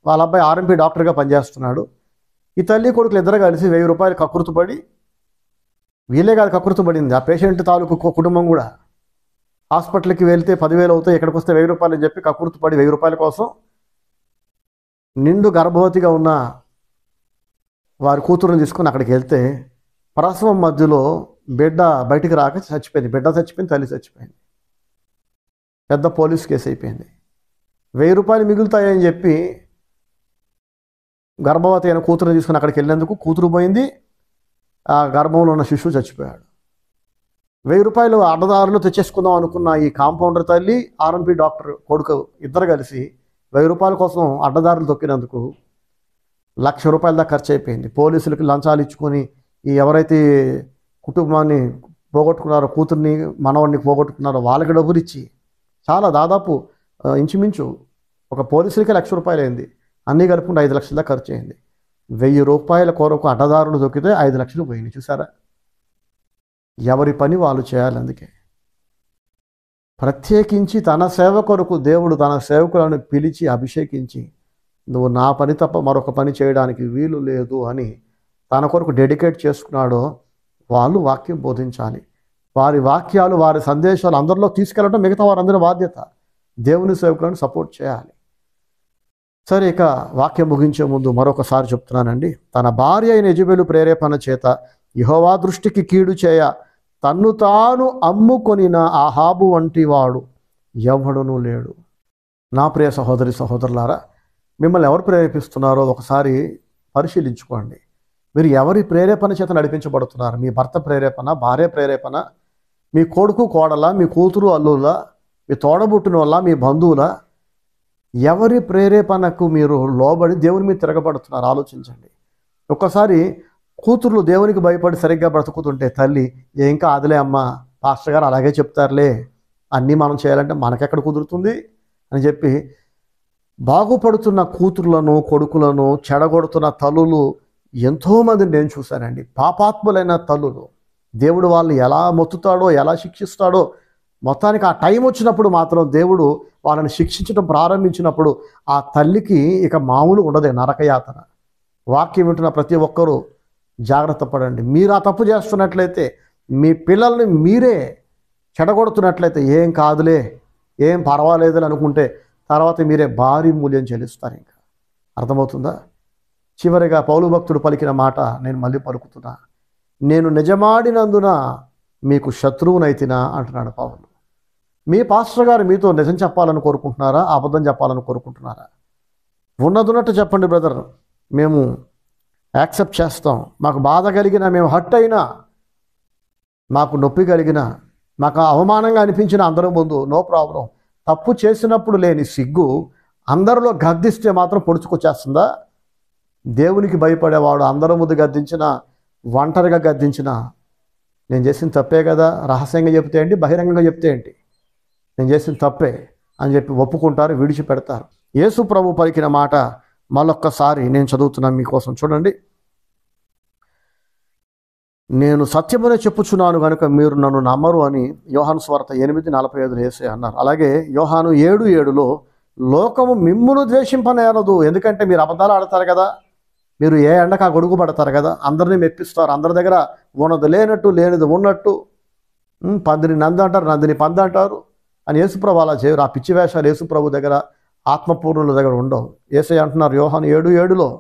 వాళ్ళ అబ్బాయి ఆర్ఎంపీ డాక్టర్గా పనిచేస్తున్నాడు. ఈ తల్లి కొడుకులు ఇద్దరు కలిసి 1,000 రూపాయలు కకృతుపడి, వీళ్ళే కాదు కకృతుపడింది, ఆ పేషెంట్ తాలూకు కుటుంబం కూడా హాస్పిటల్కి వెళ్తే 10,000 అవుతాయి, ఇక్కడికి వస్తే 1,000 రూపాయలు అని చెప్పి కకృతుపడి 1,000 రూపాయల కోసం నిండు గర్భవతిగా ఉన్న వారి కూతురుని తీసుకుని అక్కడికి వెళ్తే ప్రసవం మధ్యలో బిడ్డ బయటికి రాక చచ్చిపోయింది. బిడ్డ చచ్చిపోయింది, తల్లి చచ్చిపోయింది. పెద్ద పోలీస్ కేసు అయిపోయింది. 1,000 రూపాయలు మిగులుతాయని చెప్పి గర్భవతి అయిన కూతురుని తీసుకుని అక్కడికి వెళ్ళినందుకు కూతురు పోయింది, ఆ గర్భంలో ఉన్న శిశువు చచ్చిపోయాడు. 1,000 రూపాయలు అడ్డదారులు తెచ్చేసుకుందాం అనుకున్న ఈ కాంపౌండర్ తల్లి, ఆర్ఎంపీ డాక్టర్ కొడుకు ఇద్దరు కలిసి 1,000 రూపాయల కోసం అడ్డదారులు తొక్కినందుకు 1,00,000 రూపాయల దాకా ఖర్చు అయిపోయింది. పోలీసులకి లంచాలు ఇచ్చుకొని ఈ ఎవరైతే కుటుంబాన్ని పోగొట్టుకున్నారో, కూతుర్ని మనవడిని పోగొట్టుకున్నారో వాళ్ళకి డబ్బులు ఇచ్చి చాలా దాదాపు ఇంచుమించు ఒక పోలీసులకి 1,00,000 రూపాయలు అయింది. అన్నీ కలుపుకుంటే 5 లక్షల దాకా ఖర్చు అయింది. 1,000 రూపాయల కొరకు అడ్డదారులు తొక్కితే 5 లక్షలు పోయినాయి. చూసారా? ఎవరి పని వాళ్ళు చేయాలి. అందుకే ప్రత్యేకించి తన సేవ కొరకు దేవుడు తన సేవకులను పిలిచి అభిషేకించి, నువ్వు నా పని తప్ప మరొక పని చేయడానికి వీలు లేదు అని తన కొరకు డెడికేట్ చేసుకున్నాడో వాళ్ళు వాక్యం బోధించాలి. వారి వాక్యాలు, వారి సందేశాలు అందరిలో తీసుకెళ్ళడం మిగతా వారందరి బాధ్యత. దేవుని సేవకులను సపోర్ట్ చేయాలి. సరే, ఇక వాక్యం ముగించే ముందు మరొకసారి చెప్తున్నానండి. తన భార్య అయిన యెజెబెలు ప్రేరేపణ చేత యెహోవా దృష్టికి కీడు చేయ తన్ను తాను అమ్ముకొనిన ఆహాబు వంటి వాడు ఎవడునూ లేడు. నా ప్రియ సహోదరి సహోదరులారా, మిమ్మల్ని ఎవరు ప్రేరేపిస్తున్నారో ఒకసారి పరిశీలించుకోండి. మీరు ఎవరి ప్రేరేపణ చేత నడిపించబడుతున్నారు? మీ భర్త ప్రేరేపణ, భార్య ప్రేరేపణ, మీ కొడుకు కోడల, మీ కూతురు అల్లుల, మీ తోడబుట్టిన వల్ల, మీ బంధువుల, ఎవరి ప్రేరేపణకు మీరు లోబడి దేవుని మీద తిరగబడుతున్నారు? ఆలోచించండి. ఒక్కసారి కూతుర్లు దేవునికి భయపడి సరిగ్గా బ్రతుకుతుంటే తల్లి, ఏం కాదులే అమ్మ, పాస్టర్ గారు అలాగే చెప్తారులే, అన్నీ మనం చేయాలంటే మనకెక్కడ కుదురుతుంది అని చెప్పి బాగుపడుతున్న కూతుర్లను, కొడుకులను చెడగొడుతున్న తల్లులు ఎంతోమందిని నేను చూశానండి. పాపాత్ములైన తల్లులు. దేవుడు వాళ్ళని ఎలా మొత్తుతాడో, ఎలా శిక్షిస్తాడో, మొత్తానికి ఆ టైం వచ్చినప్పుడు మాత్రం దేవుడు వాళ్ళని శిక్షించడం ప్రారంభించినప్పుడు ఆ తల్లికి ఇక మామూలు ఉండదే, నరకయాతన. వాక్యం వింటున్న ప్రతి ఒక్కరూ జాగ్రత్త పడండి. మీరు ఆ తప్పు చేస్తున్నట్లయితే, మీ పిల్లల్ని మీరే చెడగొడుతున్నట్లయితే, ఏం కాదులే, ఏం పర్వాలేదని అనుకుంటే తర్వాత మీరే భారీ మూల్యం చెల్లిస్తారు. ఇంకా అర్థమవుతుందా? చివరిగా పౌలు భక్తుడు పలికిన మాట నేను మళ్ళీ పలుకుతున్నా. నేను నిజమాడినందున మీకు శత్రువునైతినా అంటున్నాడు పౌలు. మీ పాస్టర్ గారు మీతో నిజం చెప్పాలని కోరుకుంటున్నారా, అబద్ధం చెప్పాలని కోరుకుంటున్నారా? ఉన్నదున్నట్టు చెప్పండి బ్రదర్, మేము యాక్సెప్ట్ చేస్తాం. మాకు బాధ కలిగినా, మేము హర్ట్ అయినా, మాకు నొప్పి కలిగినా, మాకు అవమానంగా అనిపించిన అందరి ముందు నో ప్రాబ్లం. తప్పు చేసినప్పుడు లేని సిగ్గు అందరిలో గద్దిస్తే మాత్రం పొడుచుకొచ్చేస్తుందా? దేవునికి భయపడేవాడు అందరి ముందు గద్దించిన, ఒంటరిగా గద్దించిన, నేను చేసిన తప్పే కదా, రహస్యంగా చెప్తే ఏంటి, బహిరంగంగా చెప్తే ఏంటి, నేను చేసిన తప్పే అని చెప్పి ఒప్పుకుంటారు, విడిచిపెడతారు. యేసు ప్రభు పలికిన మాట మళ్ళొక్కసారి నేను చదువుతున్నాను మీకోసం. చూడండి. నేను సత్యమునే చెప్పుచున్నాను కనుక మీరు నన్ను నమ్మరు అని యోహాను సువార్త 8:45 యేసయ్య అన్నారు. అలాగే యోహాను 7:7లో లోకము మిమ్మును ద్వేషింపనేరదు, ఎందుకంటే మీరు అబద్ధాలు ఆడతారు కదా, మీరు ఏ ఎండకు ఆ గొడుగు పడతారు కదా, అందరినీ మెప్పిస్తారు, అందరి దగ్గర ఉన్నది లేనట్టు లేనిది ఉన్నట్టు, పందిని నంది అంటారు, నందిని పంది అంటారు అని యేసుప్రభు అలా చేయరు. ఆ పిచ్చి వేషాలు యేసుప్రభు దగ్గర, ఆత్మపూర్ణుల దగ్గర ఉండవు. యేసయ్య అంటున్నారు యోహాను 7:7లో,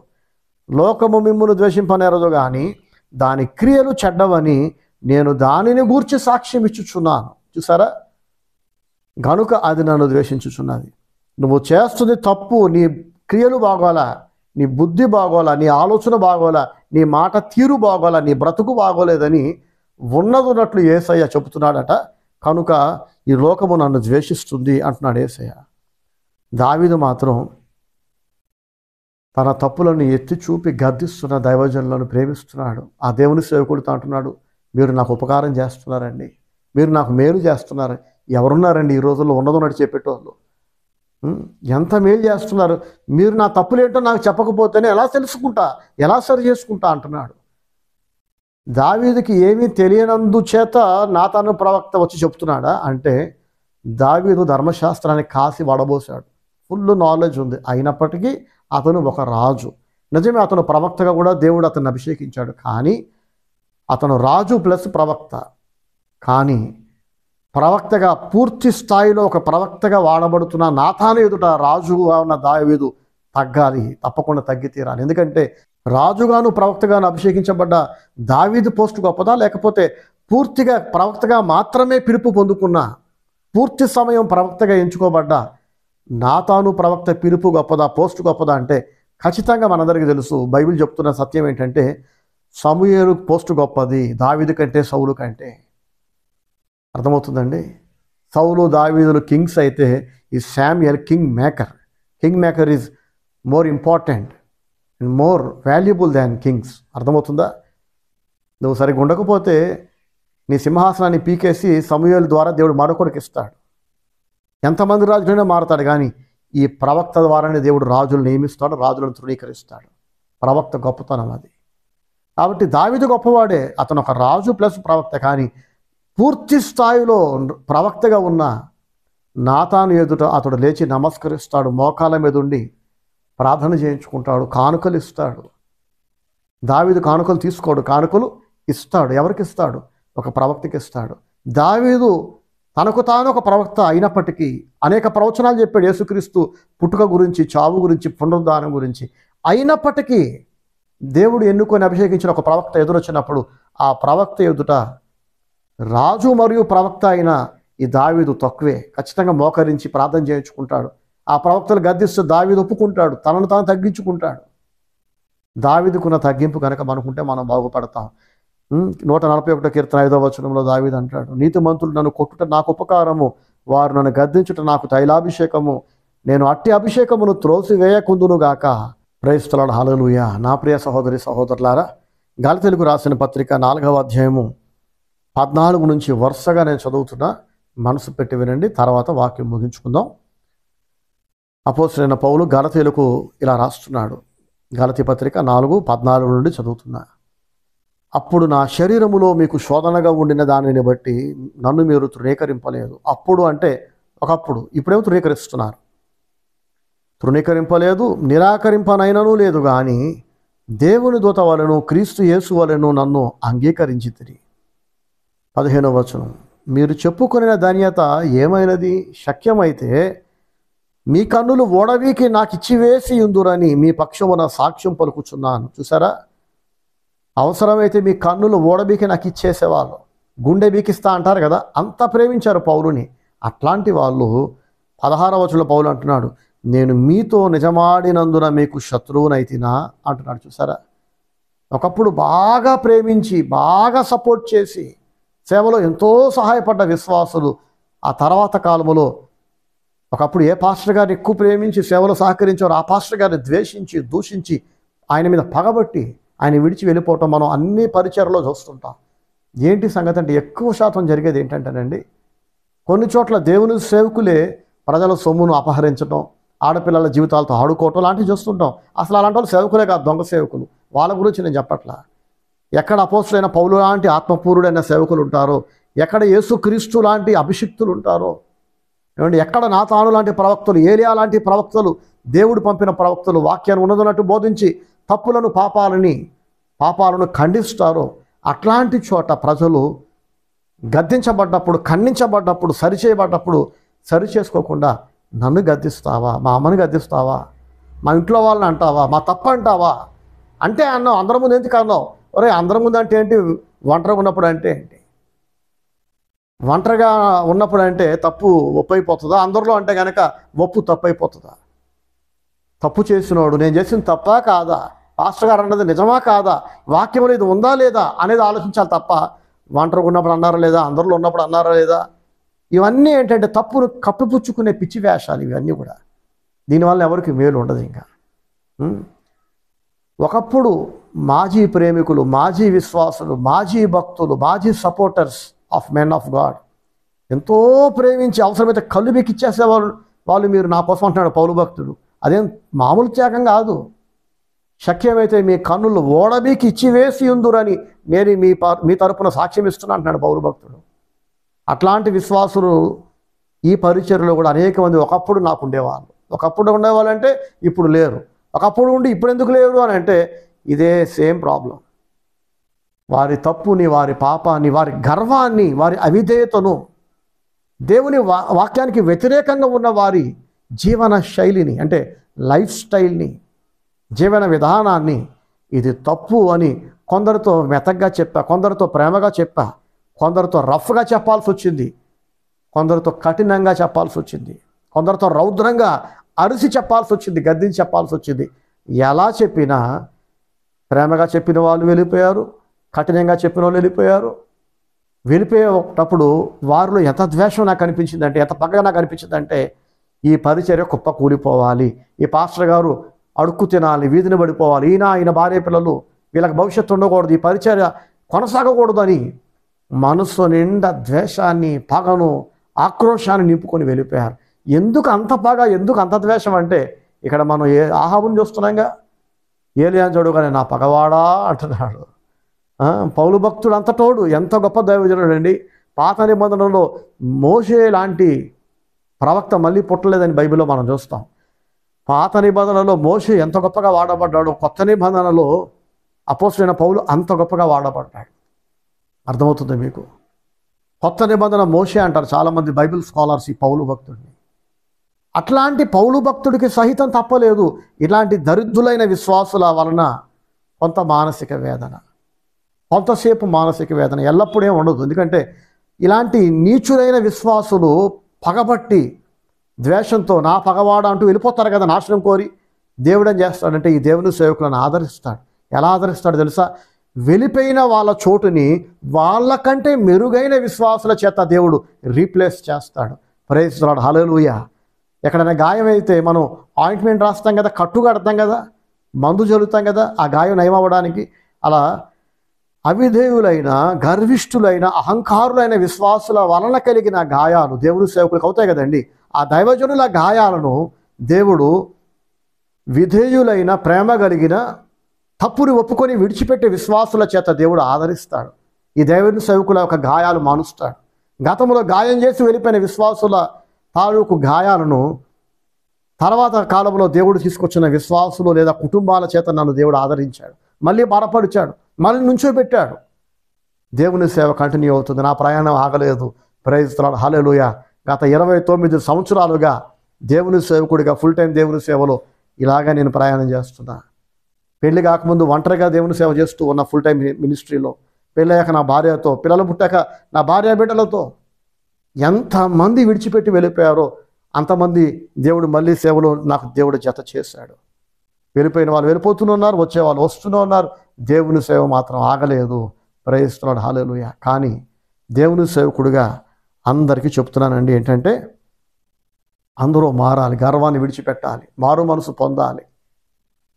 లోకము మిమ్మును ద్వేషింపనేరదు కానీ దాని క్రియలు చెడ్డవని నేను దానిని గూర్చి సాక్ష్యం ఇచ్చుచున్నాను. చూసారా? గనుక అది నన్ను ద్వేషించుచున్నది. నువ్వు చేస్తుంది తప్పు, నీ క్రియలు బాగోలా, నీ బుద్ధి బాగోలా, నీ ఆలోచన బాగోలా, నీ మాట తీరు బాగోలా, నీ బ్రతుకు బాగోలేదని ఉన్నదున్నట్లు యేసయ్య చెబుతున్నాడట. కనుక ఈ లోకము నన్ను ద్వేషిస్తుంది అంటున్నాడు యేసయ్య. దావీదు మాత్రం తన తప్పులను ఎత్తి చూపి గద్దిస్తున్న దైవజనులను ప్రేమిస్తున్నాడు. ఆ దేవుని సేవకుడితో అంటున్నాడు, మీరు నాకు ఉపకారం చేస్తున్నారండి, మీరు నాకు మేలు చేస్తున్నారు. ఎవరున్నారండి ఈ రోజుల్లో ఉన్నదన్నట్టు చెప్పేటోళ్ళు? ఎంత మేలు చేస్తున్నారు. మీరు నా తప్పులేంటో నాకు చెప్పకపోతేనే ఎలా తెలుసుకుంటా, ఎలా సరి చేసుకుంటా అంటున్నాడు. దావీదుకి ఏమీ తెలియనందు చేత నాతాను ప్రవక్త వచ్చి చెప్తున్నాడా అంటే, దావీదు ధర్మశాస్త్రాన్ని కాసి వడబోసాడు. ఫుల్ నాలెడ్జ్ ఉంది, అయినప్పటికీ అతను ఒక రాజు. నిజమే, అతను ప్రవక్తగా కూడా దేవుడు అతన్ని అభిషేకించాడు. కానీ అతను రాజు ప్లస్ ప్రవక్త. కానీ ప్రవక్తగా పూర్తి స్థాయిలో ఒక ప్రవక్తగా వాడబడుతున్న నాతాను ఎదుట రాజుగా ఉన్న దావీదు తగ్గాలి, తప్పకుండా తగ్గి తీరాలి. ఎందుకంటే రాజుగాను ప్రవక్తగాను అభిషేకించబడ్డ దావీదు పోస్టు గొప్పదా, లేకపోతే పూర్తిగా ప్రవక్తగా మాత్రమే పిలుపు పొందుకున్న, పూర్తి సమయం ప్రవక్తగా ఎంచుకోబడ్డ నాతాను ప్రవక్త పిలుపు గొప్పదా, పోస్టు గొప్పదా అంటే ఖచ్చితంగా మనందరికీ తెలుసు. బైబిల్ చెప్తున్న సత్యం ఏంటంటే సమూయేలు పోస్టు గొప్పది దావీదు కంటే, సౌలు కంటే. అర్థమవుతుందండి? సౌలు దావీదులు కింగ్స్ అయితే ఈ Samuel king maker. King maker is more important and more valuable than Kings. అర్థమవుతుందా? నువ్వు సరిగ్గా ఉండకపోతే నీ సింహాసనాన్ని పీకేసి సమూయేలు ద్వారా దేవుడు మరొకడికి ఇస్తాడు. ఎంతమంది రాజులైనా మారుతాడు, కానీ ఈ ప్రవక్త ద్వారానే దేవుడు రాజులను నియమిస్తాడు, రాజులను తృణీకరిస్తాడు. ప్రవక్త గొప్పతనం అది. కాబట్టి దావీదు గొప్పవాడే, అతను ఒక రాజు ప్లస్ ప్రవక్త. కానీ పూర్తి స్థాయిలో ప్రవక్తగా ఉన్న నాతాను ఎదుట అతడు లేచి నమస్కరిస్తాడు, మోకాల మీద ఉండి ప్రార్థన చేయించుకుంటాడు, కానుకలు ఇస్తాడు. దావీదు కానుకలు తీసుకోడు, కానుకలు ఇస్తాడు. ఎవరికి ఇస్తాడు? ఒక ప్రవక్తకి ఇస్తాడు. దావీదు తనకు తాను ఒక ప్రవక్త అయినప్పటికీ అనేక ప్రవచనాలు చెప్పాడు యేసుక్రీస్తు పుట్టుక గురించి, చావు గురించి, పునరుద్ధానం గురించి. అయినప్పటికీ దేవుడు ఎన్నుకొని అభిషేకించిన ఒక ప్రవక్త ఎదురొచ్చినప్పుడు ఆ ప్రవక్త ఎదుట రాజు మరియు ప్రవక్త అయిన ఈ దావీదు తక్కువే. ఖచ్చితంగా మోకరించి ప్రార్థన చేయించుకుంటాడు. ఆ ప్రవక్తలు గద్దిస్తూ దావీదు ఒప్పుకుంటాడు, తనను తాను తగ్గించుకుంటాడు. దావీదుకున్న తగ్గింపు కనుక మనకుంటే మనం బాగుపడతాం. 141 కీర్తన 5వ వచనంలో దావీదు అంటాడు, నీతిమంతులు నన్ను కొట్టుట నాకు ఉపకారము, వారు నన్ను గద్దించుట నాకు తైలాభిషేకము, నేను అట్టి అభిషేకమును త్రోసివేయకుందునుగాక. ప్రైజ్ ది లార్డ్, హల్లెలూయా. నా ప్రియ సహోదరి సహోదరులారా, గలతీయులకు రాసిన పత్రిక 4వ అధ్యాయము 14 నుంచి వరుసగా నేను చదువుతున్నా, మనసు పెట్టి వినండి, తర్వాత వాక్యం ముగించుకుందాం. అపోస్తలుడైన పౌలు గలతీయులకు ఇలా రాస్తున్నాడు. గలతీ పత్రిక 4:14 నుండి చదువుతున్నా. అప్పుడు నా శరీరములో మీకు శోధనగా ఉండిన దానిని బట్టి నన్ను మీరు తృణీకరింపలేదు. అప్పుడు అంటే ఒకప్పుడు, ఇప్పుడేమో తృణీకరిస్తున్నారు. తృణీకరింపలేదు, నిరాకరింపనైనను లేదు, కానీ దేవుని దూత వలెను క్రీస్తు యేసు వలెను నన్ను అంగీకరించితిరి. 15వ వచనం, మీరు చెప్పుకొనిన ధన్యత ఏమైనది? శక్యమైతే మీ కన్నులు ఓడవీకి నాకు ఇచ్చివేసి ఉందురని మీ పక్షమున సాక్ష్యం పలుకుచున్నాను. చూసారా? అవసరమైతే మీ కన్నులు ఓడబీకి నాకు ఇచ్చేసేవాళ్ళు, గుండె బీకిస్తా అంటారు కదా, అంత ప్రేమించారు పౌలుని. అట్లాంటి వాళ్ళు 16వ వచనంలో పౌలు అంటున్నాడు, నేను మీతో నిజమాడినందున మీకు శత్రువునైతినా అంటున్నాడు. చూసారా? ఒకప్పుడు బాగా ప్రేమించి, బాగా సపోర్ట్ చేసి, సేవలో ఎంతో సహాయపడ్డ విశ్వాసులు ఆ తర్వాత కాలంలో ఒకప్పుడు ఏ పాస్టర్ గారిని ఎక్కువ ప్రేమించి సేవలో సహకరించారో ఆ పాస్టర్ గారిని ద్వేషించి, దూషించి, ఆయన మీద పగబట్టి ఆయన విడిచి వెళ్ళిపోవటం మనం అన్ని పరిచర్లో చూస్తుంటాం. ఏంటి సంగతి అంటే ఎక్కువ శాతం జరిగేది ఏంటంటేనండి, కొన్ని చోట్ల దేవుని సేవకులే ప్రజల సొమ్మును అపహరించడం, ఆడపిల్లల జీవితాలతో ఆడుకోవటం లాంటివి చూస్తుంటాం. అసలు అలాంటి వాళ్ళు సేవకులే కాదు, దొంగ సేవకులు. వాళ్ళ గురించి నేను చెప్పట్లా. ఎక్కడ అపోస్తలుడైన పౌలు లాంటి ఆత్మపూరుడైన సేవకులు ఉంటారో, ఎక్కడ యేసుక్రీస్తు లాంటి అభిషిక్తులు ఉంటారో, ఏమంటే ఎక్కడ నాతాను లాంటి ప్రవక్తలు, ఏలియా లాంటి ప్రవక్తలు, దేవుడు పంపిన ప్రవక్తలు వాక్యాన్ని ఉన్నదన్నట్టు బోధించి తప్పులను పాపాలను ఖండిస్తారో, అట్లాంటి చోట ప్రజలు గద్దించబడ్డప్పుడు, ఖండించబడ్డప్పుడు, సరిచేయబడ్డప్పుడు సరి చేసుకోకుండా నన్ను గద్దిస్తావా, మా అమ్మని గద్దిస్తావా, మా ఇంట్లో వాళ్ళని అంటావా, మా తప్పు అంటావా అంటే అన్నావు. అందరి ముందు ఎందుకు అన్నావు? ఒరే, అందరి ముందు అంటే ఏంటి? ఒంటరిగా ఉన్నప్పుడు అంటే ఏంటి? ఒంటరిగా ఉన్నప్పుడు అంటే తప్పు ఒప్పైపోతుందా? అందరిలో అంటే కనుక ఒప్పు తప్పైపోతుందా? తప్పు చేసినోడు నేను చేసిన తప్పా కాదా, పాస్టర్ గారు అన్నది నిజమా కాదా, వాక్యంలో ఇది ఉందా లేదా అనేది ఆలోచించాలి తప్ప ఒంటరిగా ఉన్నప్పుడు అన్నారా లేదా, అందరిలో ఉన్నప్పుడు అన్నారా లేదా, ఇవన్నీ ఏంటంటే తప్పును కప్పిపుచ్చుకునే పిచ్చి వేషాలు ఇవన్నీ కూడా. దీనివల్ల ఎవరికి మేలు ఉండదు. ఇంకా ఒకప్పుడు మాజీ ప్రేమికులు, మాజీ విశ్వాసులు, మాజీ భక్తులు, మాజీ supporters of men of God. ఎంతో ప్రేమించి అవసరమైతే కళ్ళు బెక్కిచ్చేసేవాళ్ళు వాళ్ళు మీరు నా కోసం అంటున్నాడు పౌలు భక్తుడు. అదేం మామూలు త్యాగం కాదు. శక్యమైతే మీ కన్నులు ఓడబీకి ఇచ్చివేసి ఉందురని నేను మీ తరపున సాక్ష్యం ఇస్తున్నా అంటున్నాడు పౌలు భక్తుడు. అట్లాంటి విశ్వాసులు ఈ పరిచర్యలో కూడా అనేక మంది ఒకప్పుడు నాకు ఉండేవాళ్ళు. ఒకప్పుడు ఉండేవాళ్ళంటే ఇప్పుడు లేరు. ఒకప్పుడు ఉండి ఇప్పుడు ఎందుకు లేరు అని అంటే ఇదే సేమ్ ప్రాబ్లం. వారి తప్పుని, వారి పాపాన్ని, వారి గర్వాన్ని, వారి అవిధేయతను, దేవుని వాక్యానికి వ్యతిరేకంగా ఉన్న వారి జీవన శైలిని అంటే లైఫ్ స్టైల్ని, జీవన విధానాన్ని ఇది తప్పు అని కొందరితో మెతగ్గా చెప్పా, కొందరితో ప్రేమగా చెప్పా, కొందరితో రఫ్గా చెప్పాల్సి వచ్చింది, కొందరితో కఠినంగా చెప్పాల్సి వచ్చింది, కొందరితో రౌద్రంగా అరిసి చెప్పాల్సి వచ్చింది, గద్దించి చెప్పాల్సి వచ్చింది. ఎలా చెప్పినా ప్రేమగా చెప్పిన వాళ్ళు వెళ్ళిపోయారు, కఠినంగా చెప్పిన వాళ్ళు వెళ్ళిపోయారు. వెళ్ళిపోయేటప్పుడు వారిలో ఎంత ద్వేషం నాకు అనిపించిందంటే, ఎంత పగగా నాకు అనిపించిందంటే ఈ పరిచర్య కుప్ప కూలిపోవాలి, ఈ పాస్టర్ గారు అడుక్కు తినాలి, వీధిని పడిపోవాలి, ఈయన భార్య పిల్లలు వీళ్ళకి భవిష్యత్తు ఉండకూడదు, ఈ పరిచర్య కొనసాగకూడదని మనసు నిండా ద్వేషాన్ని, పగను, ఆక్రోశాన్ని నింపుకొని వెళ్ళిపోయారు. ఎందుకు అంత పగ, ఎందుకు అంత ద్వేషం అంటే ఇక్కడ మనం ఆహాబుని చూస్తున్నాంగా. ఏలియాను చూడగానే నా పగవాడా అంటున్నాడు. పౌలు భక్తుడు అంత తోడు, ఎంత గొప్ప దైవజనుడు అండి. పాత నిబంధనలో మోషే లాంటి ప్రవక్త మళ్ళీ పుట్టలేదని బైబిల్లో మనం చూస్తాం. పాత నిబంధనలో మోషే ఎంత గొప్పగా వాడబడ్డాడు, కొత్త నిబంధనలో అపోస్తలుడైన పౌలు అంత గొప్పగా వాడబడ్డాడు. అర్థమవుతుంది మీకు? కొత్త నిబంధన మోషే అంటారు చాలామంది బైబిల్ స్కాలర్స్ ఈ పౌలు భక్తుడిని. అట్లాంటి పౌలు భక్తుడికి సహితం తప్పలేదు ఇలాంటి దరిద్రులైన విశ్వాసుల వలన కొంత మానసిక వేదన, కొంతసేపు మానసిక వేదన ఎల్లప్పుడే ఉండదు. ఎందుకంటే ఇలాంటి నీచులైన విశ్వాసులు పగబట్టి ద్వేషంతో నా పగవాడ అంటూ వెళ్ళిపోతారు కదా నాశనం కోరి. దేవుడు ఏం చేస్తాడంటే ఈ దేవుని సేవకులను ఆదరిస్తాడు. ఎలా ఆదరిస్తాడు తెలుసా? వెళ్ళిపోయిన వాళ్ళ చోటుని వాళ్ళకంటే మెరుగైన విశ్వాసుల చేత దేవుడు రీప్లేస్ చేస్తాడు. ప్రైజ్ ది లార్డ్, హల్లెలూయా. ఎక్కడైనా గాయం అయితే మనం ఆయింట్మెంట్ రాస్తాం కదా, కట్టు కడతాం కదా, మందు జల్లుతాం కదా ఆ గాయం నయమవ్వడానికి. అలా అవిధేయులైన, గర్విష్ఠులైన, అహంకారులైన విశ్వాసుల వలన కలిగిన గాయాలు దేవుని సేవకులకు అవుతాయి కదండి. ఆ దైవజనుల గాయాలను దేవుడు విధేయులైన, ప్రేమ కలిగిన, తప్పుని ఒప్పుకొని విడిచిపెట్టే విశ్వాసుల చేత దేవుడు ఆదరిస్తాడు. ఈ దేవుని సేవకుల యొక్క గాయాలు మానుస్తాడు. గతంలో గాయం చేసి వెళ్ళిపోయిన విశ్వాసుల తాలూకు గాయాలను తర్వాత కాలంలో దేవుడు తీసుకొచ్చిన విశ్వాసులు లేదా కుటుంబాల చేత నన్ను దేవుడు ఆదరించాడు, మళ్ళీ బలపరిచాడు, మళ్ళీ నుంచోబెట్టాడు. దేవుని సేవ కంటిన్యూ అవుతుంది. నా ప్రయాణం ఆగలేదు. ప్రైజ్ ది లార్డ్, హల్లెలూయా. గత 29 సంవత్సరాలుగా దేవుని సేవకుడిగా ఫుల్ టైం దేవుని సేవలో ఇలాగా నేను ప్రయాణం చేస్తున్నా. పెళ్లి కాకముందు ఒంటరిగా దేవుని సేవ చేస్తూ ఉన్న ఫుల్ టైం మినిస్ట్రీలో, పెళ్ళయ్యాక నా భార్యతో, పిల్లలు పుట్టాక నా భార్య బిడ్డలతో ఎంతమంది విడిచిపెట్టి వెళ్ళిపోయారో అంతమంది దేవుడు మళ్ళీ సేవలో నాకు దేవుడు జత చేశాడు. వెళ్ళిపోయిన వాళ్ళు వెళ్ళిపోతూనే ఉన్నారు, వచ్చేవాళ్ళు వస్తూనే ఉన్నారు. దేవుని సేవ మాత్రం ఆగలేదు. ప్రైజ్ ది లార్డ్, హల్లెలూయా. కానీ దేవుని సేవకుడిగా అందరికీ చెప్తున్నానండి ఏంటంటే అందరూ మారాలి, గర్వాన్ని విడిచిపెట్టాలి, మారు మనసు పొందాలి,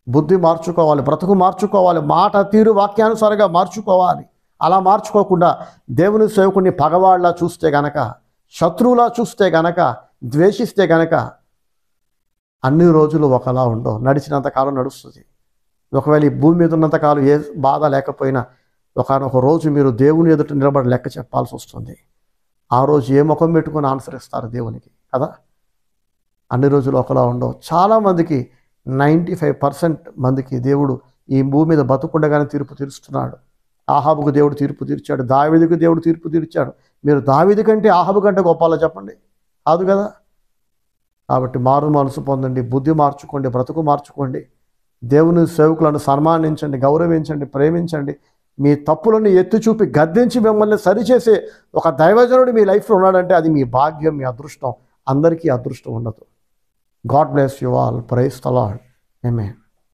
బుద్ధి మార్చుకోవాలి, బ్రతుకు మార్చుకోవాలి, మాట తీరు వాక్యానుసారంగా మార్చుకోవాలి. అలా మార్చుకోకుండా దేవుని సేవకుడిని పగవాళ్ళ చూస్తే గనక, శత్రువులా చూస్తే గనక, ద్వేషిస్తే గనక అన్ని రోజులు ఒకలా ఉండవు. నడిచినంతకాలం నడుస్తుంది. ఒకవేళ ఈ భూమి మీద ఉన్నంతకాలం ఏ బాధ లేకపోయినా ఒకనొక రోజు మీరు దేవుని ఎదుట నిలబడి లెక్క చెప్పాల్సి వస్తుంది. ఆ రోజు ఏ ముఖం పెట్టుకొని ఆన్సర్ ఇస్తారు దేవునికి కదా? అన్ని రోజులు ఒకలా ఉండవు. చాలామందికి 95% మందికి దేవుడు ఈ భూమి మీద బతుకుండగానే తీర్పు తీరుస్తున్నాడు. ఆహాబుకు దేవుడు తీర్పు తీర్చాడు, దావీదుకు దేవుడు తీర్పు తీర్చాడు. మీరు దావీదు కంటే ఆహాబు కంటే గొప్పలా చెప్పండి? కాదు కదా. కాబట్టి మారు మనసు పొందండి, బుద్ధి మార్చుకోండి, బ్రతుకు మార్చుకోండి, దేవుని సేవకులను సన్మానించండి, గౌరవించండి, ప్రేమించండి. మీ తప్పులను ఎత్తి చూపి గద్దించి మిమ్మల్ని సరిచేసే ఒక దైవజనుడు మీ లైఫ్లో ఉన్నాడంటే అది మీ భాగ్యం, మీ అదృష్టం. అందరికీ అదృష్టం ఉండదు. God bless you all. Praise the Lord. Amen.